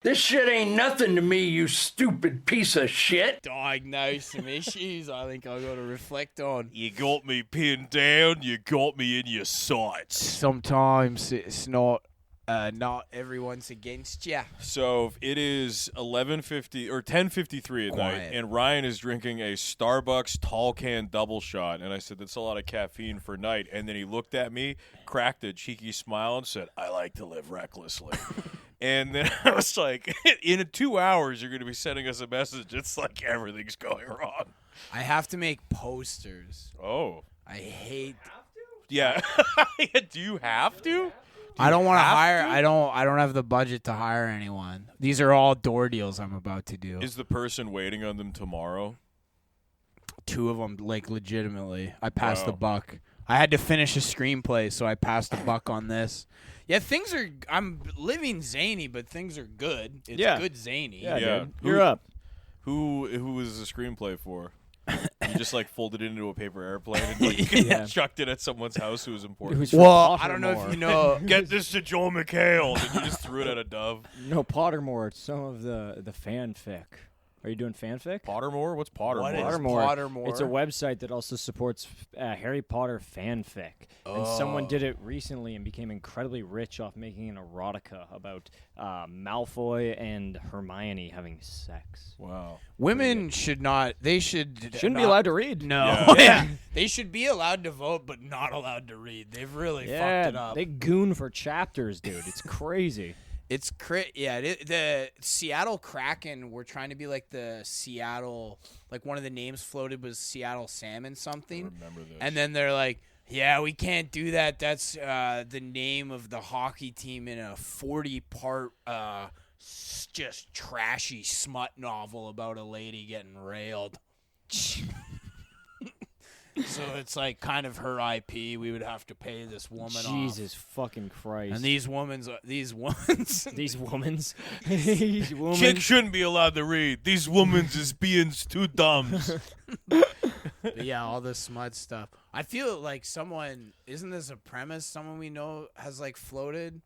This shit ain't nothing to me, you stupid piece of shit. Diagnose some issues I think I got to reflect on. You got me pinned down. You got me in your sights. Sometimes it's not everyone's against you. So it is 11:50 or 10:53 at night, and Ryan is drinking a Starbucks tall can double shot. And I said, "That's a lot of caffeine for night." And then he looked at me, cracked a cheeky smile, and said, "I like to live recklessly." And then I was like, "In 2 hours, you're going to be sending us a message. It's like everything's going wrong." I have to make posters. Oh, I hate. yeah. Do you have to? I don't want to hire. I don't have the budget to hire anyone. These are all door deals I'm about to do. Is the person waiting on them tomorrow? 2 of them, like, legitimately. I passed the Wow. buck. I had to finish a screenplay, so I passed the buck on this. Yeah, I'm living zany, but things are good. It's good zany. Yeah, Yeah. dude. You're up. Who was the screenplay for? You just like folded it into a paper airplane and like chucked it at someone's house who was important. It was for Well, I don't know if Pottermore. you know. Get this to Joel McHale. And you just threw it at a dove. No, Pottermore. It's some of the fanfic. Are you doing fanfic? Pottermore? What's Pottermore? What is Pottermore. Pottermore? It's a website that also supports Harry Potter fanfic. And someone did it recently and became incredibly rich off making an erotica about Malfoy and Hermione having sex. Wow. Women should not. They shouldn't Shouldn't be allowed to read. No. Yeah. They should be allowed to vote, but not allowed to read. They've really fucked it up. They goon for chapters, dude. It's crazy. It's the Seattle Kraken were trying to be like the Seattle, like one of the names floated was Seattle Salmon something. I remember this. And then they're like, yeah, we can't do that. That's the name of the hockey team in a 40-part just trashy smut novel about a lady getting railed. So it's like kind of her IP. We would have to pay this woman Jesus off. fucking Christ. And these womans. These womans. Chicks shouldn't be allowed to read. These women's is being too dumb. But yeah, all this smut stuff. I feel like isn't this a premise someone we know has like floated,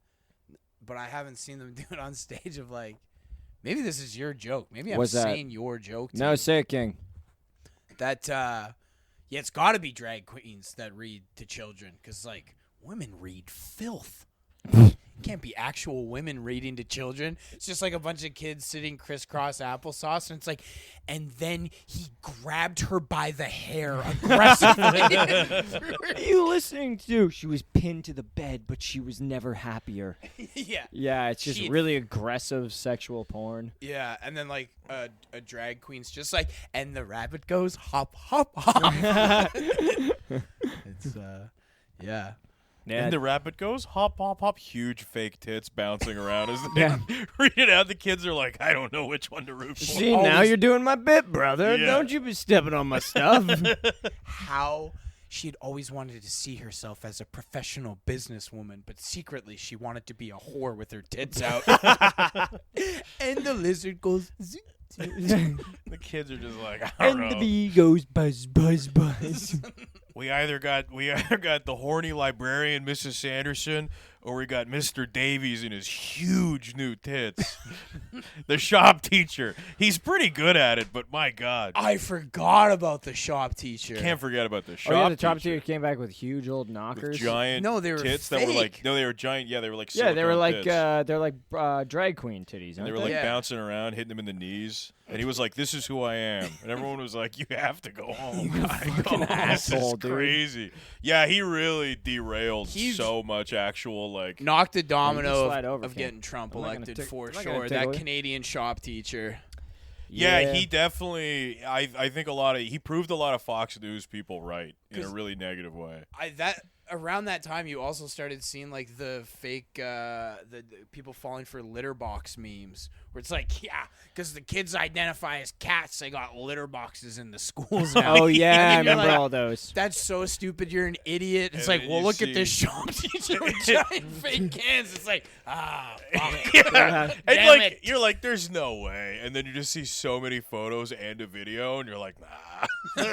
but I haven't seen them do it on stage of like, maybe this is your joke. Maybe I'm What's that? saying your joke. No, say it, King. That, yeah, it's got to be drag queens that read to children because like women read filth. Can't be actual women reading to children. It's just like a bunch of kids sitting crisscross applesauce, and it's like, and then he grabbed her by the hair aggressively. What are you listening to? She was pinned to the bed, but she was never happier. Yeah. Yeah, it's just really aggressive sexual porn. Yeah, and then like a drag queen's just like, and the rabbit goes hop, hop, hop. It's yeah. Yeah, And the rabbit goes hop, hop, hop. Huge fake tits bouncing around as they read it out. The kids are like, I don't know which one to root for. see, now you're doing my bit, brother. Yeah. Don't you be stepping on my stuff. How she had always wanted to see herself as a professional businesswoman, but secretly she wanted to be a whore with her tits out. And the lizard goes. Zoot. The kids are just like, I don't And the know. bee goes buzz, buzz, buzz. We either got the horny librarian, Mrs. Sanderson, or we got Mr. Davies and his huge new tits. The shop teacher. He's pretty good at it, but my God. I forgot about the shop teacher. Can't forget about the shop Oh, yeah, the top teacher. tier came back with huge old With knockers. giant No, they were tits that were like, fake. no, they were giant. Yeah, they were like Yeah, they were silicone like tits. drag queen titties, And aren't they were they? like Yeah. bouncing around, hitting him in the knees. And he was like, "This is who I am." And everyone was like, "You have to go home." fucking This asshole, is dude. crazy. Yeah, he really derailed He's- so much actual like. Knocked the You domino can slide over, of Ken. getting Trump I'm not gonna elected tick- for I'm not gonna sure. tickle That you. Canadian shop teacher. Yeah, he definitely. I think he proved a lot of Fox News people right in a 'Cause- really negative way. Around that time, you also started seeing like the fake the people falling for litter box memes, where it's like, yeah, because the kids identify as cats, they got litter boxes in the schools now. Oh yeah, I And you're remember like, all those. That's so stupid. You're an idiot. It's And like, then well, you look at see- this shop teacher with giant fake cans. It's like, fuck. Yeah, and Damn like it. you're like, "There's no way," and then you just see so many photos and a video, and you're like, "Nah,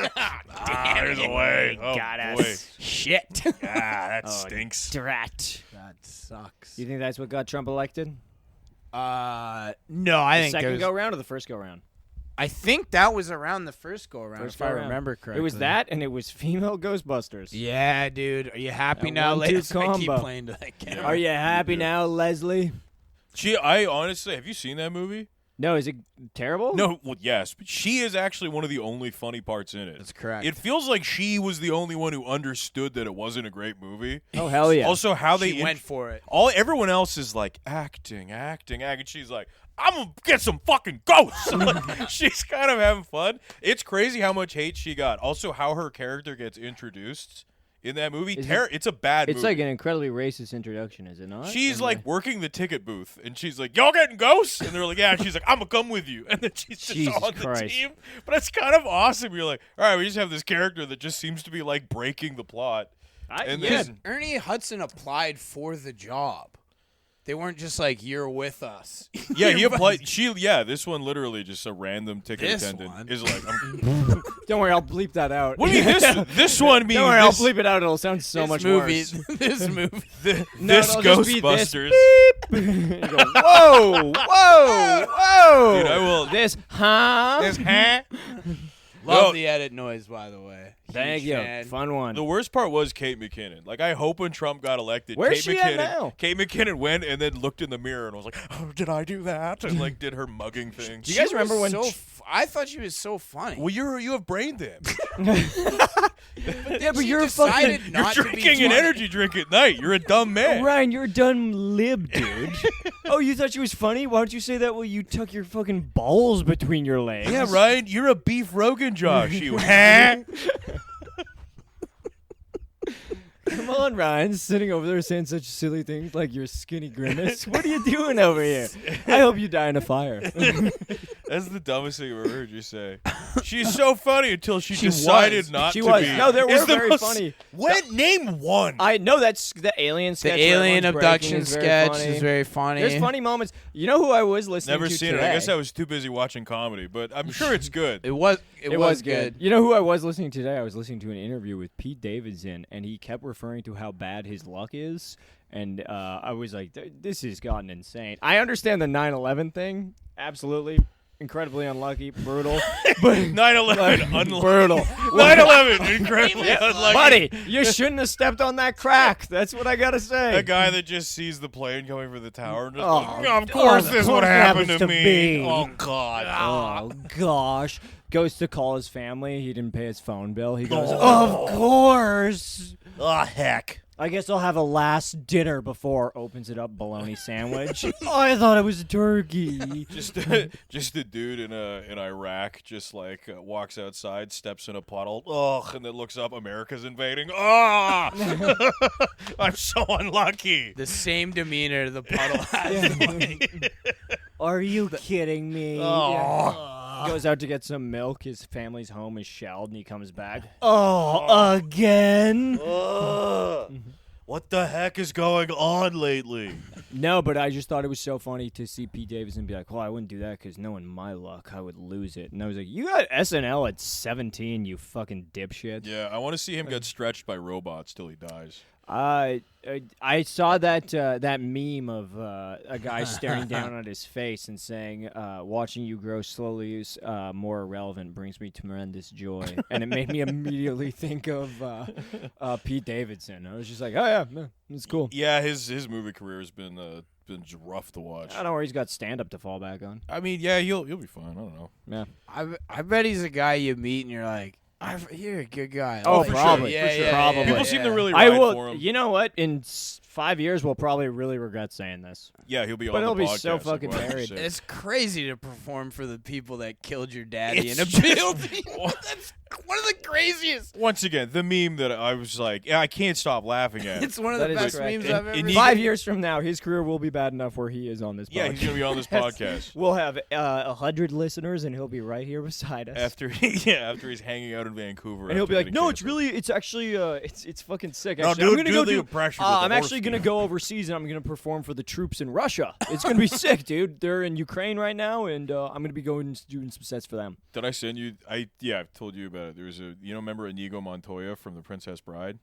there's a way." Oh got boy, us. Shit. that Oh, stinks. Drat. That sucks. You think that's what got Trump elected? No, I think Second go round or the first go round? I think that was around the first go around, if I go-round. remember correctly. It was that, and it was female Ghostbusters. Yeah, dude. Are you happy That now, 1-2 ladies? I keep combo. playing to that camera. Are you happy Yeah. now, Leslie? I honestly, have you seen that movie? No, is it terrible? No, well, yes, but she is actually one of the only funny parts in it. That's correct. It feels like she was the only one who understood that it wasn't a great movie. Oh, hell yeah. Also, how they She went for it. everyone else is like acting. She's like, I'm gonna get some fucking ghosts. Like, she's kind of having fun. It's crazy how much hate she got. Also, how her character gets introduced in that movie. It's a bad It's movie. like an incredibly racist introduction, is it not? She's And, like working the ticket booth, and she's like, "Y'all getting ghosts?" And they're like, "Yeah." And she's like, "I'm gonna come with you." And then she's just Jesus on Christ. the team. But it's kind of awesome. You're like, "All right, we just have this character that just seems to be like breaking the plot." And yeah. then Ernie Hudson applied for the job. They weren't just like, you're with us. yeah, he applied. This one literally just a random ticket This attendant one? is like, Don't worry, I'll bleep that out. "What do you mean this one means Don't worry, I'll this, bleep it out. It'll sound so This much movie, worse. this movie. this it'll just be this Ghostbusters?" You go, whoa, whoa, whoa. Dude, I will. This, huh? Love No. the edit noise, by the way. Thank Huge you. fan. Fun one. The worst part was Kate McKinnon. Like, I hope when Trump got elected, Where's Kate she at now? Kate McKinnon went and then looked in the mirror and was like, "Oh, did I do that?" And like did her mugging thing. Do you guys remember when? I thought she was so funny. Well, you have brain damage. Yeah, but She you're decided fucking. You're not to be drinking an funny. energy drink at night. You're a dumb man. Ryan, you're a dumb lib, dude. Oh, you thought she was funny? Why don't you say that while you tuck your fucking balls between your legs? Yeah, Ryan, you're a beef Rogan Josh. You huh? Come on, Ryan, sitting over there saying such silly things like your skinny grimace. What are you doing over here? I hope you die in a fire. That's the dumbest thing I've ever heard you say. She's so funny until she She decided was. not She to was. be. No, they It's were the very most- funny. Name one. I know that's the alien sketch. The where alien everyone's breaking abduction is very sketch funny. is very funny. There's funny moments. You know who I was listening Never to seen today? it. I guess I was too busy watching comedy, but I'm sure it's good. It was good. You know who I was listening to today? I was listening to an interview with Pete Davidson, and he kept referring to how bad his luck is. And I was like, this has gotten insane. I understand the 9/11 thing. Absolutely. Incredibly unlucky. Brutal. But 9/11, unlucky. brutal. 9/11, incredibly unlucky. Buddy, you shouldn't have stepped on that crack. That's what I got to say. A guy that just sees the plane coming for the tower and just Oh, like, of course of this course would it happen happens to to me. me. Oh, God. Oh, gosh. Goes to call his family. He didn't pay his phone bill. He goes, of course. Oh, heck. I guess I'll have a last dinner before opens it up bologna sandwich. I thought it was a turkey. Just a dude in Iraq just like walks outside, steps in a puddle, and then looks up. America's invading. Oh, I'm so unlucky. The same demeanor the puddle has. Are you kidding me? Oh. Goes out to get some milk. His family's home is shelled, and he comes back. Oh, again? What the heck is going on lately? No, but I just thought it was so funny to see Pete Davidson be like, "Well, I wouldn't do that because knowing my luck, I would lose it." And I was like, "You got SNL at 17, you fucking dipshit." Yeah, I want to see him get stretched by robots till he dies. I saw that that meme of a guy staring down at his face and saying, "Watching you grow slowly is more irrelevant brings me tremendous joy," and it made me immediately think of Pete Davidson. I was just like, "Oh yeah, no, it's cool." Yeah, his movie career has been rough to watch. I don't know where he's got stand up to fall back on. I mean, yeah, he'll be fine. I don't know. Yeah. I bet he's a guy you meet and you're like, you're a good guy. Oh, For probably. Sure. Yeah, For sure. yeah, Probably. yeah, People yeah. seem to really I ride will. for him. You know what? In 5 years, we'll probably really regret saying this. Yeah, he'll be But on the he'll be podcast. so like, fucking wow, married. sick. It's crazy to perform for the people that killed your daddy It's in a just- building. That's one of the craziest. Once again, the meme that I was like, yeah, I can't stop laughing at. It's one of That the is best correct. memes And- I've ever and seen. he- 5 years from now, his career will be bad enough where he is on this podcast. Yeah, he's gonna be on this podcast We'll have 100 listeners, and he'll be right here beside us. after he's hanging out in Vancouver. and he'll after be like, getting "No, it's cancer." really, it's actually, it's fucking sick. No, Actually, dude, I'm gonna do go the do. impression with the I'm horse actually gonna skin. go overseas, and I'm gonna perform for the troops in Russia. It's gonna be sick, dude. They're in Ukraine right now, and I'm gonna be going and doing some sets for them. Did I send you? I've told you about it. There was remember Inigo Montoya from The Princess Bride?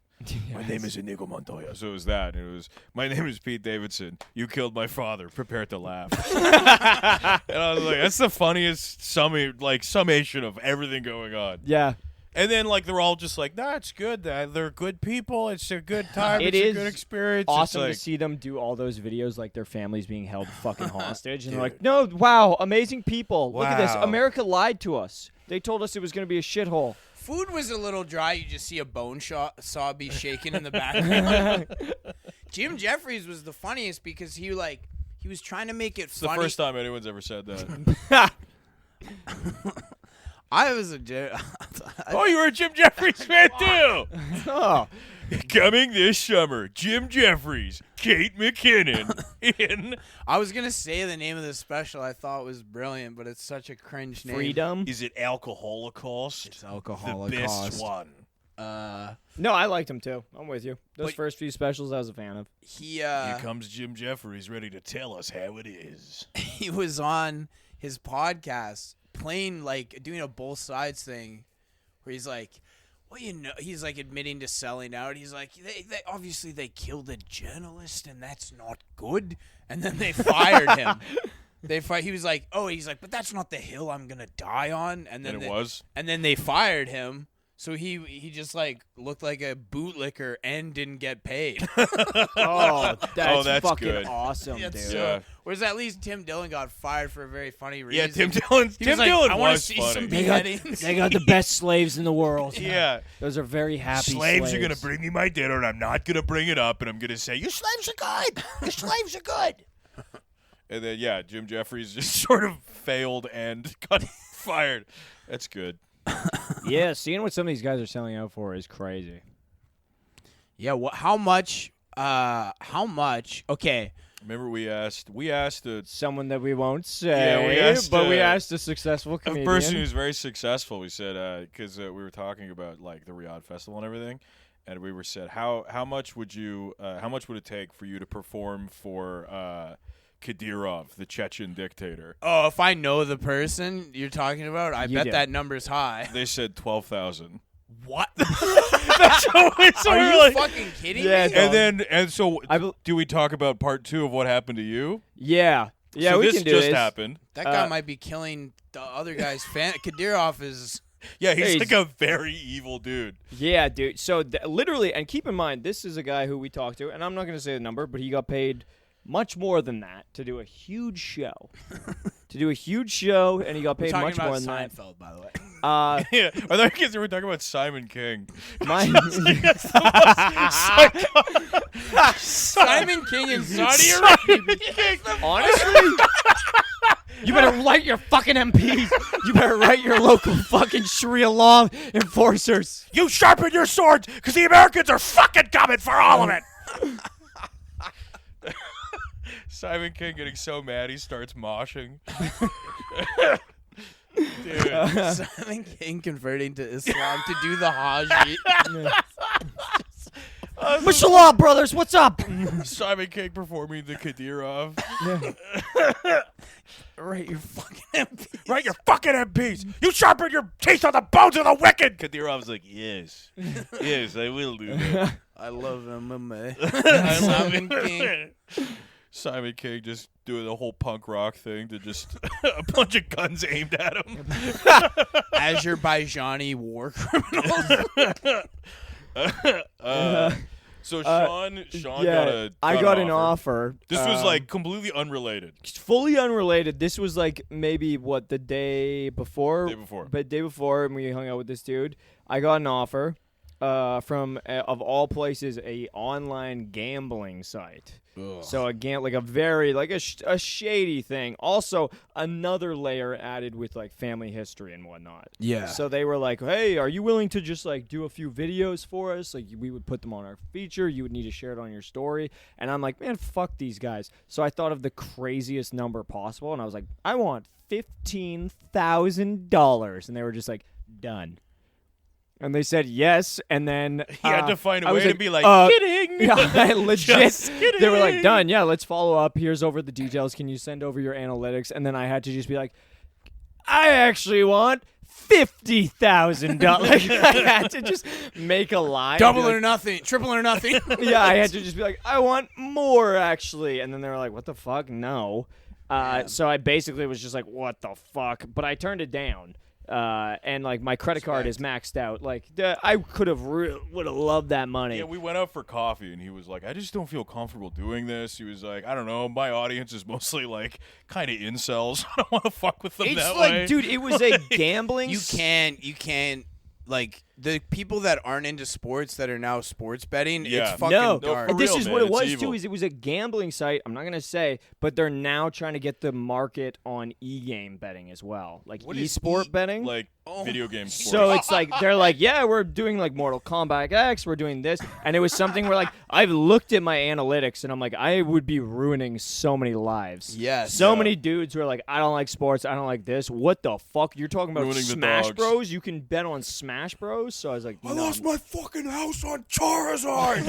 My name is Inigo Montoya. So it was that. It was, my name is Pete Davidson. You killed my father. Prepare to laugh. And I was like, that's the funniest summation of everything going on. Yeah. And then, like, they're all just like, nah, it's good. They're good people. It's a good time. It it's is a good experience. Awesome it's like, to see them do all those videos like their families being held fucking hostage. And they're like, no, wow, amazing people. Look at this. Wow. America lied to us. They told us it was going to be a shithole. Food was a little dry. You just see a bone saw be shaking in the background. Jim Jeffries was the funniest because he was trying to make it it's funny. the first time anyone's ever said that. I was a Oh, you were a Jim Jeffries fan, too. Oh. Coming this summer, Jim Jeffries, Kate McKinnon in... I was going to say the name of the special. I thought was brilliant, but it's such a cringe name. Freedom? Is it Alcoholocaust? It's Alcoholocaust. The best one. No, I liked him too. I'm with you. Those But- first few specials I was a fan of. Here comes Jim Jeffries ready to tell us how it is. He was on his podcast playing, doing a both sides thing where he's like, well, he's like admitting to selling out. He's like, they obviously they killed a journalist and that's not good. And then they fired him. He was like, but that's not the hill I'm going to die on. And then it was? And then they fired him. So he just looked like a bootlicker and didn't get paid. Oh, that's fucking good. awesome, Yeah, dude. Yeah. Whereas at least Tim Dillon got fired for a very funny Yeah, reason. Tim Dillon. He was like, I want to see some funny. beheadings. They got the best slaves in the world. Yeah. Those are very happy Slaves are going to bring me my dinner, and I'm not going to bring it up, and I'm going to say, your slaves are good. Your slaves are good. And then, yeah, Jim Jeffries just sort of failed and got fired. That's good. Yeah, seeing what some of these guys are selling out for is crazy. Yeah, how much? Okay. Remember we asked Someone that we won't say, Yeah, we asked, but we asked a successful a comedian. person who's very successful. We said because we were talking about like the Riyadh Festival and everything, and we were said how much would it take for you to perform for Kadyrov, the Chechen dictator? Oh, if I know the person you're talking about, I You bet do. that number's high. They said 12,000. What? So Are you like, fucking kidding Yeah, me? and so I do we talk about part 2 of what happened to you? Yeah, so we this can do just this. happened. That guy might be killing the other guy's fan. Kadyrov is. Yeah, he's Hey, like a very evil dude. Yeah, dude. So literally, and keep in mind, this is a guy who we talked to, and I'm not going to say the number, but he got paid much more than that to do a huge show. And he got We're paid talking much about more than that. Seinfeld, by the way. Yeah, I thought you guys were talking about Simon King. Simon King in Saudi Arabia. Honestly, you better write your fucking MPs. You better write your local fucking Sharia law enforcers. You sharpen your swords, because the Americans are fucking coming for all of it. Simon King getting so mad he starts moshing. Dude. Simon King converting to Islam to do the Hajj. Mashallah, brothers, what's up? Simon King performing the Kadyrov. Right, your fucking MP. Right, your fucking MPs. You sharpen your teeth on the bones of the wicked. Kadyrov's like, yes. Yes, I will do that. I love MMA. Simon King. Simon King just doing the whole punk rock thing to just a bunch of guns aimed at him. Azerbaijani war criminals. So Sean Yeah, got I got an offer. This was like completely unrelated. Fully unrelated. This was like maybe the day before. Day before. But day before, when we hung out with this dude, I got an offer from of all places a online gambling site. Ugh. So again, like a very a shady thing. Also, another layer added with like family history and whatnot. Yeah. So they were like, "Hey, are you willing to just like do a few videos for us? Like we would put them on our feature. You would need to share it on your story." And I'm like, "Man, fuck these guys." So I thought of the craziest number possible, and I was like, "I want $15,000," and they were just like, "Done." And they said yes, and then He had to find a I was way to like, be like, kidding. Yeah, I legit. Just kidding. They were like, done. Yeah, let's follow up. Here's over the details. Can you send over your analytics? And then I had to just be like, I actually want $50,000. Like, I had to just make a lie. Double or nothing, triple or nothing. Yeah, I had to just be like, I want more, actually. And then they were like, what the fuck? No. So I basically was just like, what the fuck? But I turned it down. And like my credit card is maxed out. Like I could have would have loved that money. Yeah, we went out for coffee, and he was like, "I just don't feel comfortable doing this." He was like, "I don't know, my audience is mostly like kind of incels. I don't want to fuck with them It's that like, way." dude, it was a gambling. You can like the people that aren't into sports that are now sports betting. Yeah. It's fucking No, dark. for this real, is man, what it it's was evil. too. Is it was a gambling site. I'm not gonna say, but they're now trying to get the market on e-game betting as well, like What is e-sport betting. Like video game sports. So it's like they're like, yeah, we're doing like Mortal Kombat X, we're doing this, and it was something where like I've looked at my analytics and I'm like, I would be ruining so many lives. Yes. So Yeah. many dudes who are like, I don't like sports, I don't like this. What the fuck? You're talking about Ruining the Smash dogs. Bros? You can bet on Smash Bros? So I was like, I no. lost my fucking house on Charizard.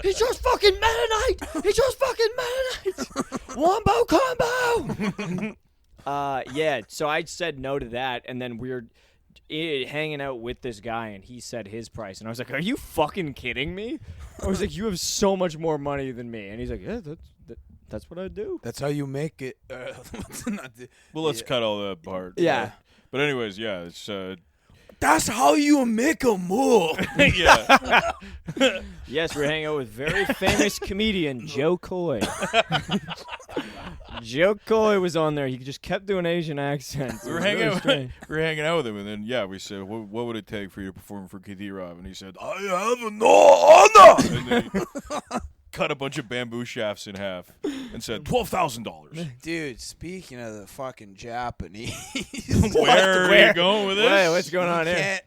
He just fucking Meta Knight! He just fucking Meta Knight! Wombo combo! Yeah, so I said no to that, and then we were hanging out with this guy, and he said his price, and I was like, are you fucking kidding me? I was like, you have so much more money than me. And he's like, yeah, that's what I do. That's how you make it. well, let's cut all that part. Yeah. But anyways, yeah, it's That's how you make a move. yeah. Yes, we're hanging out with very famous comedian Joe Coy. Joe Coy was on there. He just kept doing Asian accents. We were hanging out. We were hanging out with him, and then we said, "What would it take for you to perform for Kadyrov?" And he said, "I have no honor." And then he cut a bunch of bamboo shafts in half and said, $12,000. Dude, speaking of the fucking Japanese, Where are you going with this? Wait, what's going on here?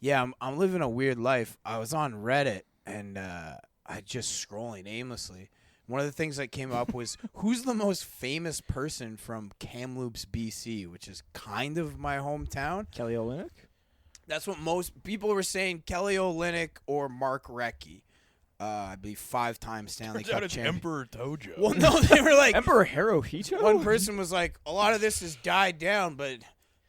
can't, I'm living a weird life. I was on Reddit and I just scrolling aimlessly. One of the things that came up was who's the most famous person from Kamloops, BC, which is kind of my hometown. Kelly Olynyk? That's what most people were saying. Kelly Olynyk or Mark Recchi. I believe 5-time Stanley Turns out Cup it's champion. Emperor Tojo. Well, no, they were like, Emperor Hirohito? one person was like, a lot of this has died down, but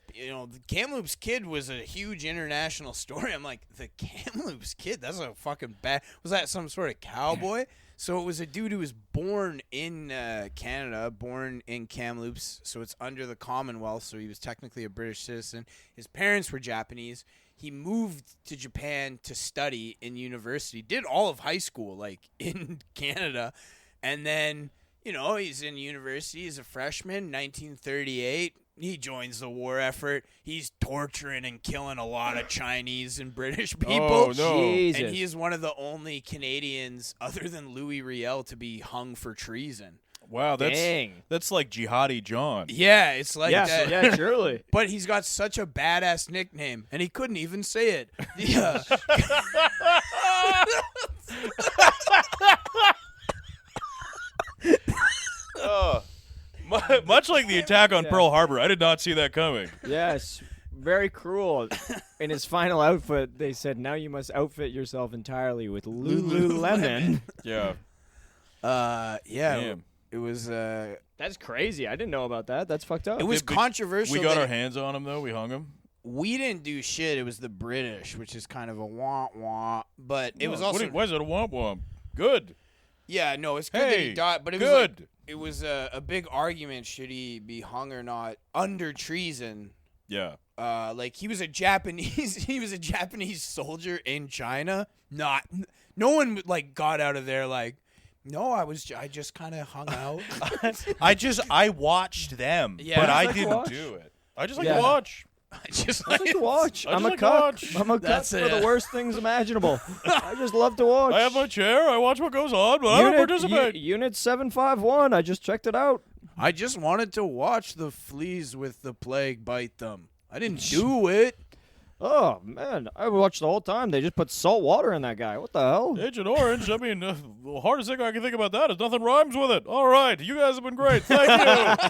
the Kamloops Kid was a huge international story. I'm like, the Kamloops Kid? That's a fucking bad. Was that some sort of cowboy? So it was a dude who was born in Canada, born in Kamloops, so it's under the Commonwealth, so he was technically a British citizen. His parents were Japanese. He moved to Japan to study in university, did all of high school, like, in Canada, and then, he's in university as a freshman, 1938. He joins the war effort. He's torturing and killing a lot of Chinese and British people. Oh, no. Jesus. And he is one of the only Canadians, other than Louis Riel, to be hung for treason. Wow, Dang. that's like Jihadi John. Yeah, it's like that. Yeah, surely. But he's got such a badass nickname, and he couldn't even say it. Yeah. Much like the attack on Pearl Harbor, I did not see that coming. Yes, very cruel. In his final outfit, they said, now you must outfit yourself entirely with Lululemon. Yeah. Yeah. Damn. It was That's crazy. I didn't know about that. That's fucked up. it was Did we- controversial. We got that our hands on him, though. We hung him. we didn't do shit. It was the British, which is kind of a wah wah. But it was What also why is it a womp womp? Good. yeah. No, it's good that he Hey, died. But it was good. like, it was a big argument. Should he be hung or not under treason? Yeah. Like he was a Japanese soldier in China. No one like got out of there like, no, I just kind of hung out. I watched them, Yeah. but I I like to didn't watch. do it. I just like Yeah. to watch. I just I like to watch. I I'm just a like to cuck. watch. I'm a cuck That's for it. the worst things imaginable. I just love to watch. I have my chair. I watch what goes on, but I don't participate. Unit 751. I just checked it out. I just wanted to watch the fleas with the plague bite them. I didn't do it. Oh, man. I watched the whole time. They just put salt water in that guy. What the hell? Agent Orange, I mean, the hardest thing I can think about that is nothing rhymes with it. All right, you guys have been great. Thank you.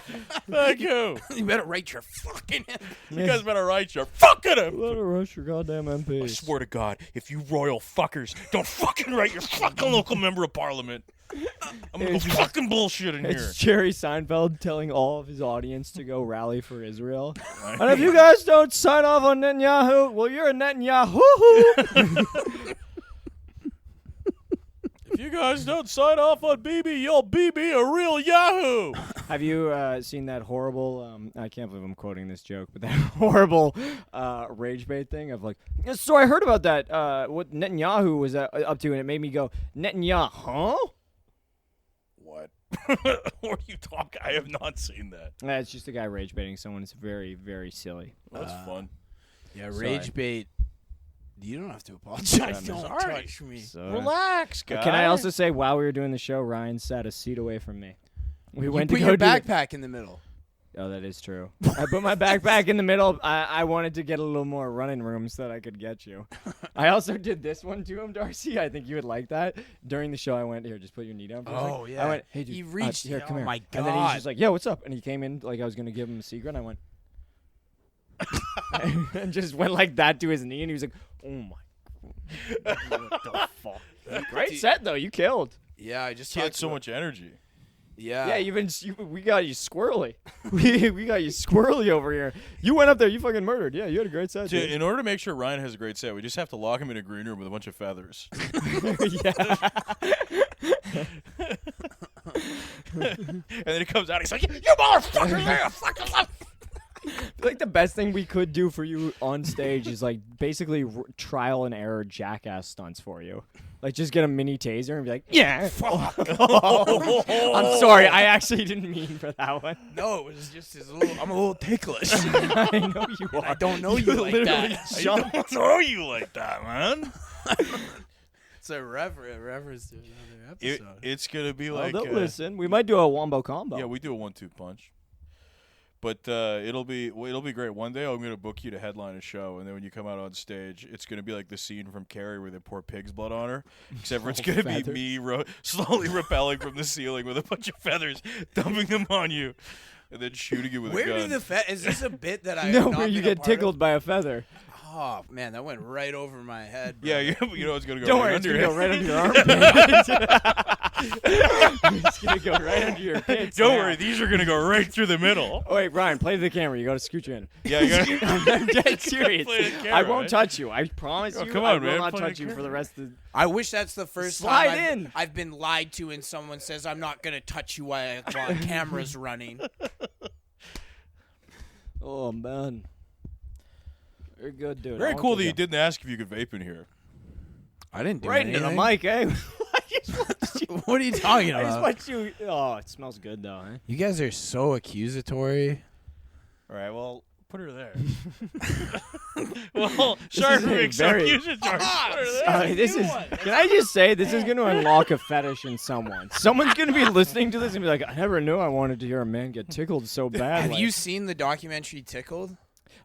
Thank you. You better write your fucking. You guys better write your fucking him. Let her rush your goddamn MP. I swear to God, if you royal fuckers don't fucking write your fucking local member of parliament. I'm gonna go fucking bullshit in here. It's Jerry Seinfeld telling all of his audience to go rally for Israel. And if you guys don't sign off on Netanyahu, well, you're a Netanyahu. If you guys don't sign off on BB, you'll BB a real Yahoo. Have you seen that horrible, I can't believe I'm quoting this joke, but that horrible rage bait thing of like, so I heard about that, what Netanyahu was up to, and it made me go, Netanyahu, huh? What? What are you talking? I have not seen that. It's just a guy rage baiting someone. It's very, very silly. That's fun. Yeah, rage bait. You don't have to apologize. Don't touch me. So, Relax, guy. Can I also say, while we were doing the show, Ryan sat a seat away from me. We went to put go your do backpack in the middle. Oh, that is true. I put my backpack in the middle. I wanted to get a little more running room so that I could get you. I also did this one to him, Darcy. I think you would like that. During the show, I went, here, just put your knee down for a second. Oh, yeah. I went, hey, dude. He reached. Here, come oh, here. my God. And then he's just like, yo, what's up? And he came in like I was going to give him a secret. And I went, and just went like that to his knee. And he was like, oh, my God. What the fuck? Great set, though. You killed. Yeah, I just He had talked so about- much energy. Yeah. Yeah, we got you squirrely. we got you squirrely over here. You went up there, you fucking murdered. Yeah, you had a great set. dude. In order to make sure Ryan has a great set, we just have to lock him in a green room with a bunch of feathers. Yeah. And then he comes out, he's like, "You motherfuckers, you fucking love." Like the best thing we could do for you on stage is like basically trial and error jackass stunts for you. Like just get a mini taser and be like, yeah. I'm sorry, I actually didn't mean for that one. No, it was just his little. I'm a little ticklish. I know you are. I don't know you like literally that. jumped. I don't know you like that, man. It's a reference to another episode. It's gonna be Well, like don't listen. We might do a wombo combo. yeah, we do a 1-2 punch. But it'll be great. One day I'm gonna book you to headline a show, and then when you come out on stage, it's gonna be like the scene from Carrie where they pour pig's blood on her. Except for it's gonna be me slowly rappelling from the ceiling with a bunch of feathers, dumping them on you, and then shooting you with a gun. Where do the is this a bit that I No, have not where you been a get part tickled of? by a feather. Oh man, that went right over my head. Bro. Yeah, you know it's gonna go Don't right worry, under it's your gonna go head. right under your armpit. It's gonna go right under your pits. Don't now. worry, these are gonna go right through the middle. Oh, wait, Ryan, play to the camera. You gotta scoot you in. Yeah, you gotta. I'm dead serious. Play to the camera, I won't right? touch you. I promise Oh, you. come I on, will man. not Play touch the you for the rest of the... I wish that's the first Slide time in. I've been lied to and someone says I'm not gonna touch you while camera's running. Oh, man. Very good, dude. Very I cool won't that you take didn't ask if you could vape in here. I didn't do Right into the anything. mic, eh? What are you talking I just about? want you... Oh, it smells good, though, eh? You guys are so accusatory. All right, well, put her there. Well, sorry is for a being so very- accusatory. Put her there. This is... Can I just say, this is going to unlock a fetish in someone. Someone's going to be listening to this and be like, I never knew I wanted to hear a man get tickled so bad. Have like- you seen the documentary Tickled?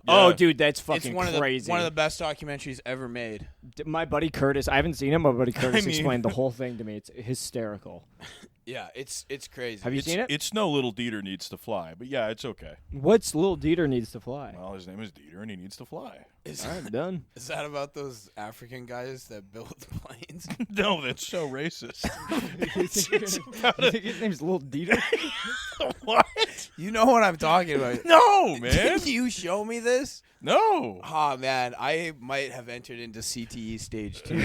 Oh, Yeah. dude, that's It's fucking one of crazy. the best documentaries ever made. My buddy Curtis, I haven't seen him, but my buddy Curtis mean- explained the whole thing to me. It's hysterical. Yeah, it's crazy. Have you seen it? It's no little Dieter needs to fly, but yeah, it's okay. What's Little Dieter needs to fly? Well, his name is Dieter, and he needs to fly. Is, All right, done. is that about those African guys that built planes? No, that's so racist. You think his name's Little Dieter? What? You know what I'm talking about. No, man. Can you show me this? No. Oh man, I might have entered into CTE stage 2.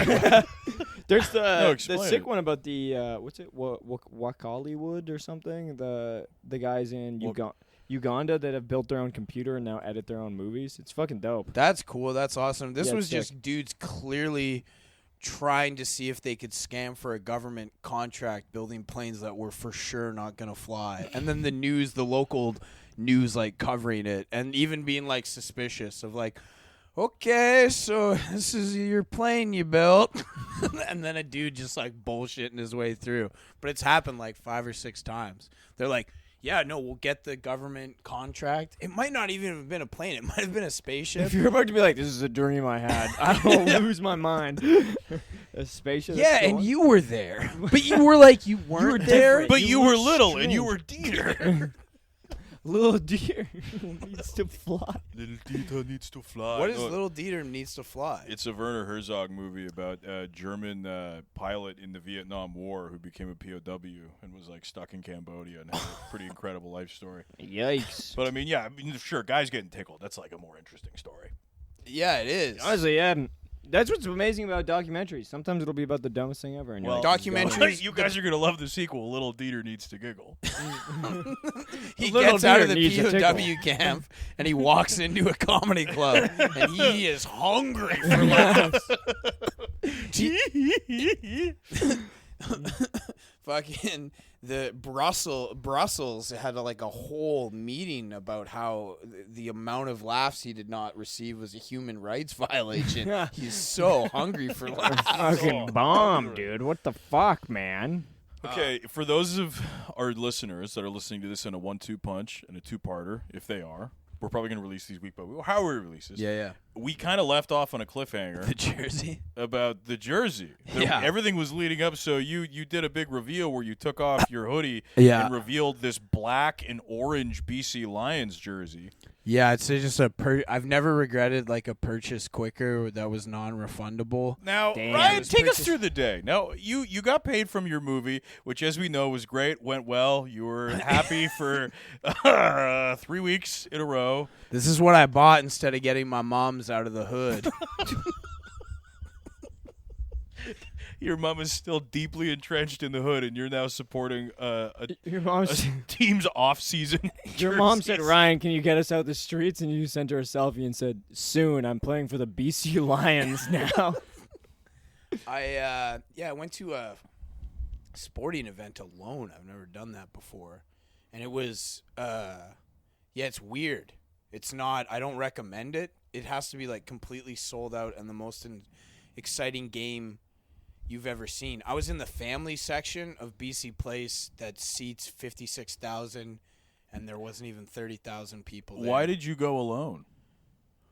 There's the explain sick it. one about the what's it? Wakaliwood or something. The guys in Uganda that have built their own computer and now edit their own movies. It's fucking dope. That's cool. That's awesome. This Yeah, was it's just sick. dudes clearly trying to see if they could scam for a government contract building planes that were for sure not going to fly. And then the local news like covering it and even being like suspicious of like, okay, so this is your plane you built. And then a dude just like bullshitting his way through. But it's happened like 5 or 6 times. They're like, yeah, no, we'll get the government contract. It might not even have been a plane. It might have been a spaceship. If you're about to be like, this is a dream I had, I will lose my mind. A spaceship. Yeah, that's and going? you were there. But you were like, you weren't there. different. But You you were were little, and strange. you were Dieter. Little deer needs to fly. Little Dieter needs to fly. What is Little Dieter Needs to Fly? It's a Werner Herzog movie about a German pilot in the Vietnam War who became a POW and was like stuck in Cambodia and had a pretty incredible life story. Yikes. But I mean, yeah, sure, guys getting tickled. That's like a more interesting story. Yeah, it is. Honestly, yeah. That's what's amazing about documentaries. Sometimes it'll be about the dumbest thing ever. And you're Well, like, documentaries- You guys are going to love the sequel, Little Dieter Needs to Giggle. He Little gets out of Dieter the needs a POW camp and he walks into a comedy club and he is hungry for laughs. Fucking the Brussels had like a whole meeting about how the amount of laughs he did not receive was a human rights violation. He's so hungry for laughs. fucking bomb, dude. What the fuck, man? Okay, for those of our listeners that are listening to this in a 1-2 punch and a two-parter, if they are, we're probably going to release these week, but how we release this? Yeah. We kind of left off on a cliffhanger. The jersey. About the jersey. Yeah. Everything was leading up, so you did a big reveal where you took off your hoodie Yeah. and revealed this black and orange BC Lions jersey. Yeah, it's just I've never regretted like a purchase quicker that was non-refundable. Now, Damn. Ryan, take us through the day. Now, you got paid from your movie, which, as we know, was great, went well. You were happy for 3 weeks in a row. This is what I bought instead of getting my mom's out of the hood. Your mom is still deeply entrenched in the hood, and you're now supporting Your mom, a team's off-season. your mom said, "Ryan, can you get us out the streets?" And you sent her a selfie and said, "Soon, I'm playing for the BC Lions now." I went to a sporting event alone. I've never done that before, and it was it's weird. It's not. I don't recommend it. It has to be like completely sold out and the most exciting game you've ever seen. I was in the family section of BC Place that seats 56,000, and there wasn't even 30,000 people there. Why did you go alone?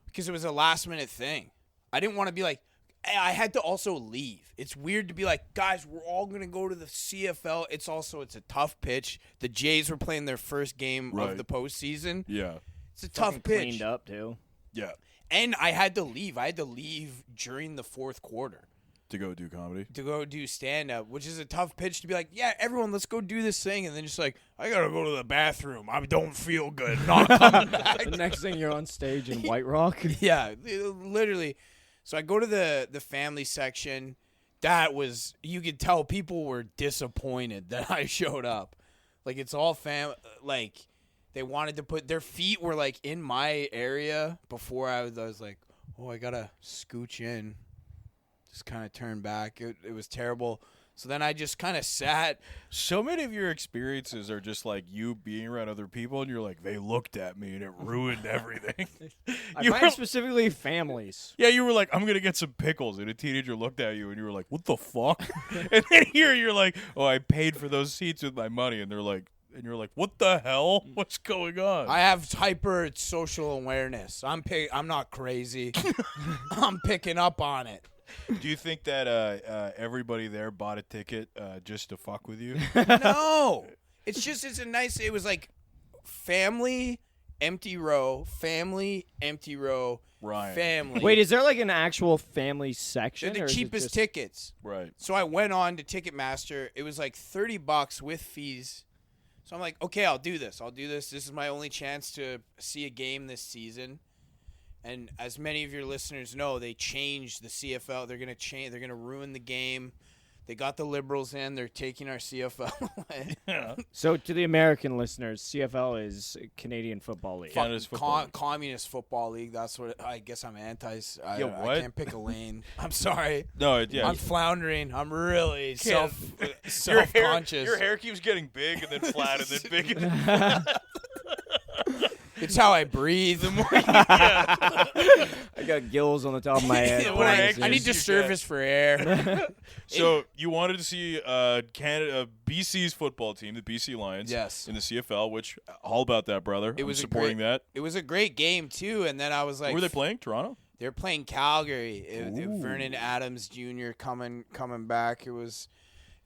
Because it was a last-minute thing. I didn't want to be like, I had to also leave. It's weird to be like, guys, we're all going to go to the CFL. It's a tough pitch. The Jays were playing their first game of the postseason. Yeah. It's a tough pitch. Cleaned up too. Yeah. And I had to leave. I had to leave during the fourth quarter To go do comedy? to go do stand-up, which is a tough pitch to be like, yeah, everyone, let's go do this thing. And then just like, I got to go to the bathroom. I don't feel good. Not coming back. The next thing you're on stage in White Rock. Yeah, literally. So I go to the family section. That was, you could tell people were disappointed that I showed up. Like, it's all like, they wanted to put, their feet were like in my area before I was like, oh, I gotta scooch in. Just kind of turn back. It was terrible. So then I just kind of sat. So many of your experiences are just like you being around other people, and you're like, they looked at me, and it ruined everything. I You find were- specifically families. Yeah, you were like, I'm going to get some pickles, and a teenager looked at you, and you were like, what the fuck? And then here you're like, oh, I paid for those seats with my money, and they're like, and you're like, what the hell? What's going on? I have hyper social awareness. I'm not crazy. I'm picking up on it. Do you think that everybody there bought a ticket just to fuck with you? No, it was like family, empty row, family, empty row, Ryan. family. Wait, is there like an actual family section? they're or the is it cheapest just- tickets. Right. So I went on to Ticketmaster. It was like $30 with fees. So I'm like, okay, I'll do this. This is my only chance to see a game this season. And as many of your listeners know, they changed the CFL. They're gonna ruin the game. They got the Liberals in. They're taking our CFL away. So to the American listeners, CFL is Canadian Football League. Canada's football league. Communist Football League. That's what I guess I'm anti. I what? can't pick a lane. I'm sorry. No, yeah. I'm floundering. I'm really Your self-conscious. Your hair keeps getting big and then flat and then big and then flat. It's how I breathe. The more I got gills on the top of my head. When I I need to service for air. So you wanted to see BC's football team, the BC Lions, Yes. in the CFL, which all about that, brother. It I'm was supporting that. It was a great game too, and then I was like, Who were they playing? Toronto? They're playing Calgary. Ooh. Vernon Adams Jr. coming back. It was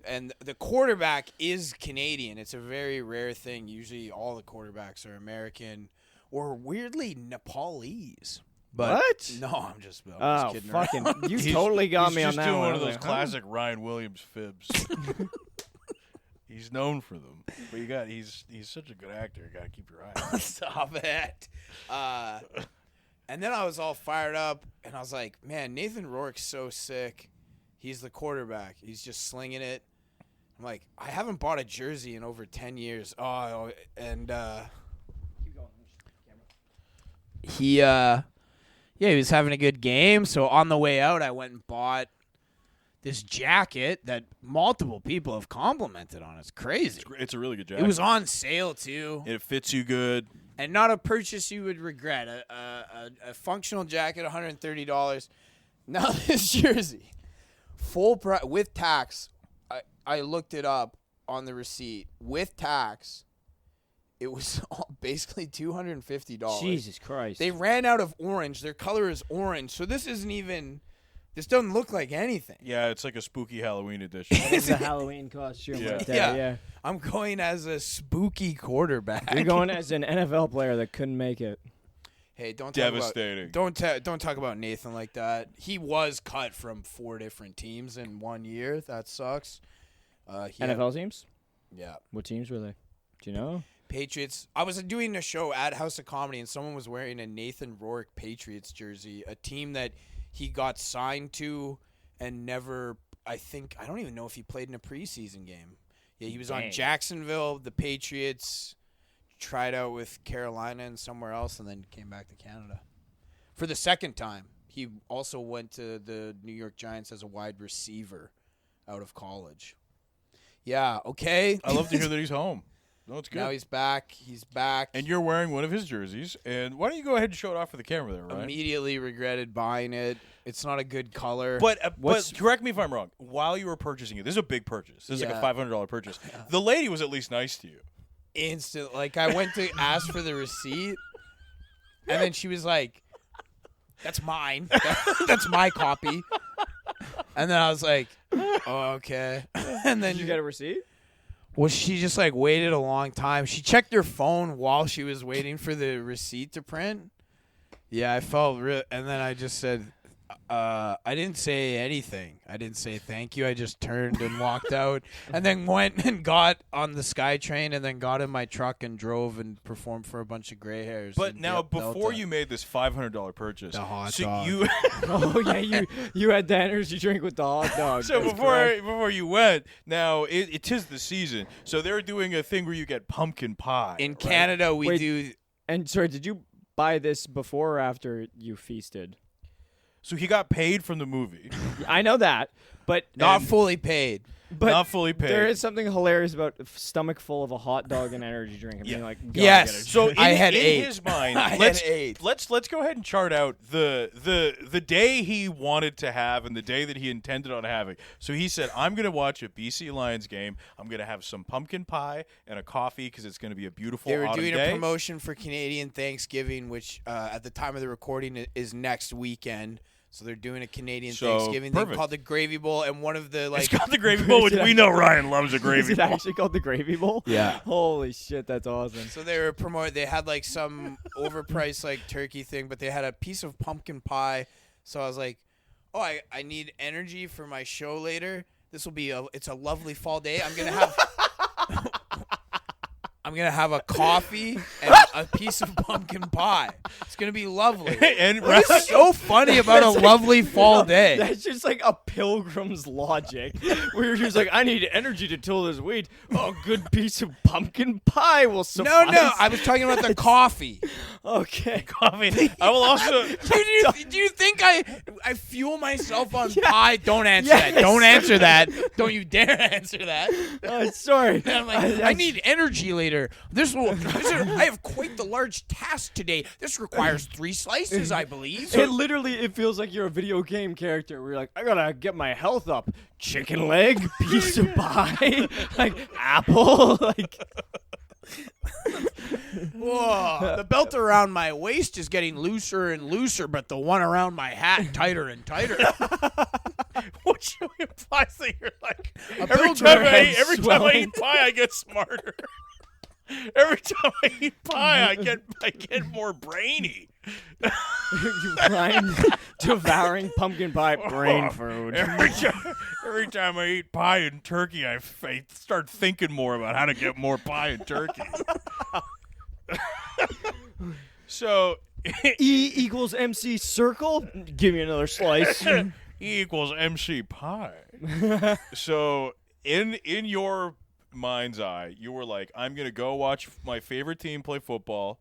And the quarterback is Canadian. It's a very rare thing. Usually all the quarterbacks are American or weirdly Nepalese. But What? No, I'm just Oh, kidding fucking! around. You totally got me on He's that just doing one. one of I those was like, classic Ryan Williams fibs. He's known for them. But he's such a good actor. You got to keep your eye on him. Stop it. And then I was all fired up, and I was like, man, Nathan Rourke's so sick. He's the quarterback. He's just slinging it. I'm like, I haven't bought a jersey in over 10 years. Oh, and he was having a good game. So on the way out, I went and bought this jacket that multiple people have complimented on. It's crazy. It's a really good jacket. It was on sale, too. It fits you good. And not a purchase you would regret. A functional jacket, $130. Now this jersey, full price with tax. I looked it up on the receipt with tax. It was basically $250. Jesus Christ! They ran out of orange. Their color is orange, so this isn't even. This doesn't look like anything. Yeah, it's like a spooky Halloween edition. It's a Halloween costume right there. Yeah. Yeah. I'm going as a spooky quarterback. You're going as an NFL player that couldn't make it. Hey, don't Devastating. Talk about, don't talk about Nathan like that. He was cut from 4 different teams in 1 year. That sucks. NFL teams? Yeah. What teams were they? Do you know? Patriots. I was doing a show at House of Comedy, and someone was wearing a Nathan Rourke Patriots jersey, a team that he got signed to and never, I don't even know if he played in a preseason game. Yeah, he was on Jacksonville, the Patriots, tried out with Carolina and somewhere else, and then came back to Canada. For the second time, he also went to the New York Giants as a wide receiver out of college. Yeah, okay. I love to hear that he's home. No, it's good. Now he's back. He's back. And you're wearing one of his jerseys. And why don't you go ahead and show it off for the camera there, Ryan? Immediately regretted buying it. It's not a good color. But correct me if I'm wrong. While you were purchasing it, this is a big purchase. This is like a $500 purchase. The lady was at least nice to you. Instant. Like, I went to ask for the receipt, and then she was like, that's mine. That's my copy. And then I was like, oh, okay. And then Did you get a receipt? Well, she just like waited a long time. She checked her phone while she was waiting for the receipt to print. Yeah, I felt real. And then I just said, I didn't say anything. I didn't say thank you. I just turned and walked out, and then went and got on the SkyTrain, and then got in my truck and drove and performed for a bunch of gray hairs. But now, before you made this $500 purchase, The hot so dog. you Oh yeah, you had the energy drink with the hot dog. so That's before correct. before you went, now it is the season. So they're doing a thing where you get pumpkin pie in right? Canada, we Wait. do. And sorry, did you buy this before or after you feasted? So he got paid from the movie, I know that, but Not fully paid. but not fully paid. there is something hilarious about a stomach full of a hot dog and energy drink. And being like, "Gotta Yes. get a So drink." in, I had in 8. his mind, I had let's 8. let's go ahead and chart out the day he wanted to have and the day that he intended on having. So he said, "I'm going to watch a BC Lions game. I'm going to have some pumpkin pie and a coffee because it's going to be a beautiful They were autumn doing day." a promotion for Canadian Thanksgiving, which at the time of the recording is next weekend. So they're doing a Canadian So, Thanksgiving thing perfect. called the Gravy Bowl, and one of the It's like called the Gravy Bowl, which we know Ryan loves a Is gravy it bowl. actually called the Gravy Bowl? Yeah. Holy shit, that's awesome. so they were promoting. They had like some overpriced like turkey thing, but they had a piece of pumpkin pie. So I was like, oh, I need energy for my show later. This will be it's a lovely fall day. I'm gonna have a coffee and a piece of pumpkin pie. It's gonna be lovely. And What's so funny about a lovely fall day? That's just like a pilgrim's logic. Where you're just like, I need energy to till this wheat. Oh, good piece of pumpkin pie will suffice. No, I was talking about the coffee. Okay. coffee. I will also. Do you think I fuel myself on pie? Don't answer Yes. that. Don't answer that. Don't you dare answer that. Sorry. And I'm like, I need energy later. I have quite the large task today. This requires 3 slices, I believe. It feels like you're a video game character where you're like, I gotta get my health up. Chicken leg, piece of pie, like apple, like. Whoa, the belt around my waist is getting looser and looser, but the one around my hat tighter and tighter. What which implies that you're like build every time your head I swelling. eat pie, I get smarter. Every time I eat pie, I get more brainy. Ryan devouring pumpkin pie brain food. Every time I eat pie and turkey, I start thinking more about how to get more pie and turkey. So E equals MC circle. Give me another slice. E equals MC pie. So in your mind's eye, you were like, I'm gonna go watch my favorite team play football.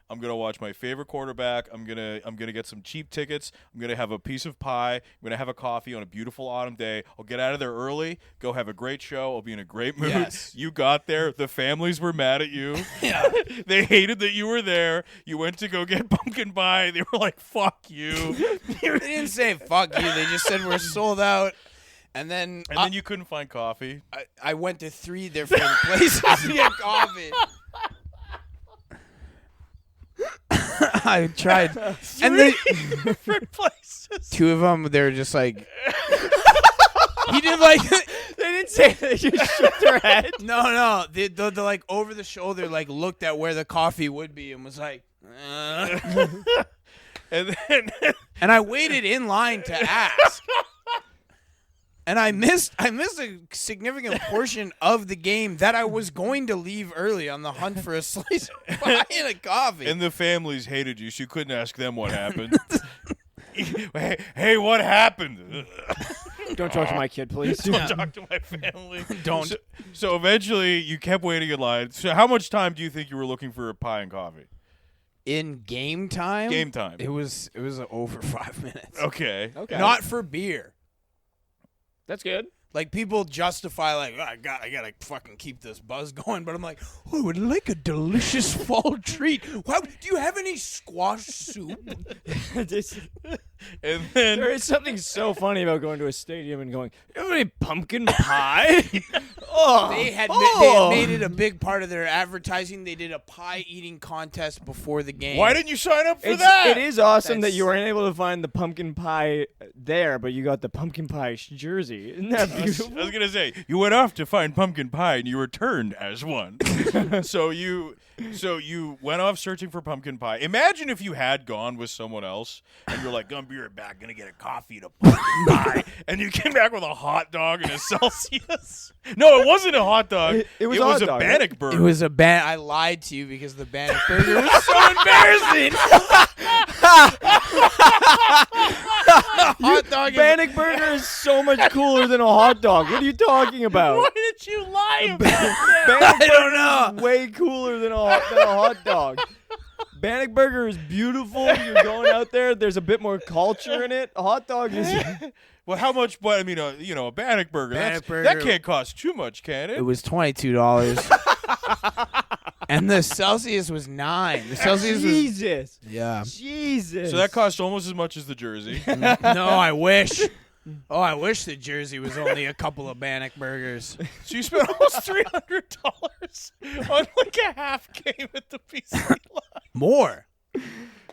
I'm gonna watch my favorite quarterback. I'm gonna get some cheap tickets. I'm gonna have a piece of pie. I'm gonna have a coffee on a beautiful autumn day. I'll get out of there early. Go have a great show. I'll be in a great mood. Yes. You got there. The families were mad at you. Yeah. They hated that you were there. You went to go get pumpkin pie. They were like, "Fuck you." They didn't say fuck you. They just said we're sold out. And then then you couldn't find coffee. I went to 3 different places to get coffee. I tried. And then Different places. 2 of them, they were just like... He didn't like... They didn't say they just shook their head. No. They like over the shoulder, like looked at where the coffee would be and was like... And then And I waited in line to ask. And I missed a significant portion of the game that I was going to leave early on the hunt for a slice of pie and a coffee. and the families hated you, so you couldn't ask them what happened. hey, what happened? Don't talk to my kid, please. Don't talk to my family. Don't. So eventually, you kept waiting in line. So how much time do you think you were looking for a pie and coffee? In game time? Game time. It was over 5 minutes. Okay. Okay. Not for beer. That's good. Like, people justify, like, oh, I gotta fucking keep this buzz going. But I'm like, oh, I would like a delicious fall treat. Why, do you have any squash soup? And then There is something so funny about going to a stadium and going, "You have any pumpkin pie?" Oh, They had made it a big part of their advertising. They did a pie eating contest before the game. why didn't you sign up for that? It is awesome that That's- you weren't able to find the pumpkin pie there, but you got the pumpkin pie jersey. Isn't that beautiful? I was gonna say you went off to find pumpkin pie and you returned as one. so you went off searching for pumpkin pie. Imagine if you had gone with someone else and you're like, "Gonna be right back, gonna get a coffee and a pumpkin pie," and you came back with a hot dog and a Celsius. No, it wasn't a hot dog. It was a hot a dog, Bannock It burger. was a I lied to you because the Bannock burger was so embarrassing. Hot dog. Bannock burger is so much cooler than a hot dog. What are you talking about? Why did you lie about that? Bannock I don't burger know. is way cooler than a hot dog. Bannock burger is beautiful. You're going out there. There's a bit more culture in it. A hot dog is. Well, how much? But I mean, a Bannock burger. Bannock That burger. can't cost too much, can it? It was $22. And the Celsius was $9. The Celsius was Jesus. yeah. So that cost almost as much as the jersey. No, I wish. Oh, I wish the jersey was only a couple of Bannock burgers. So you spent almost $300 on like a half game at the PC line. More.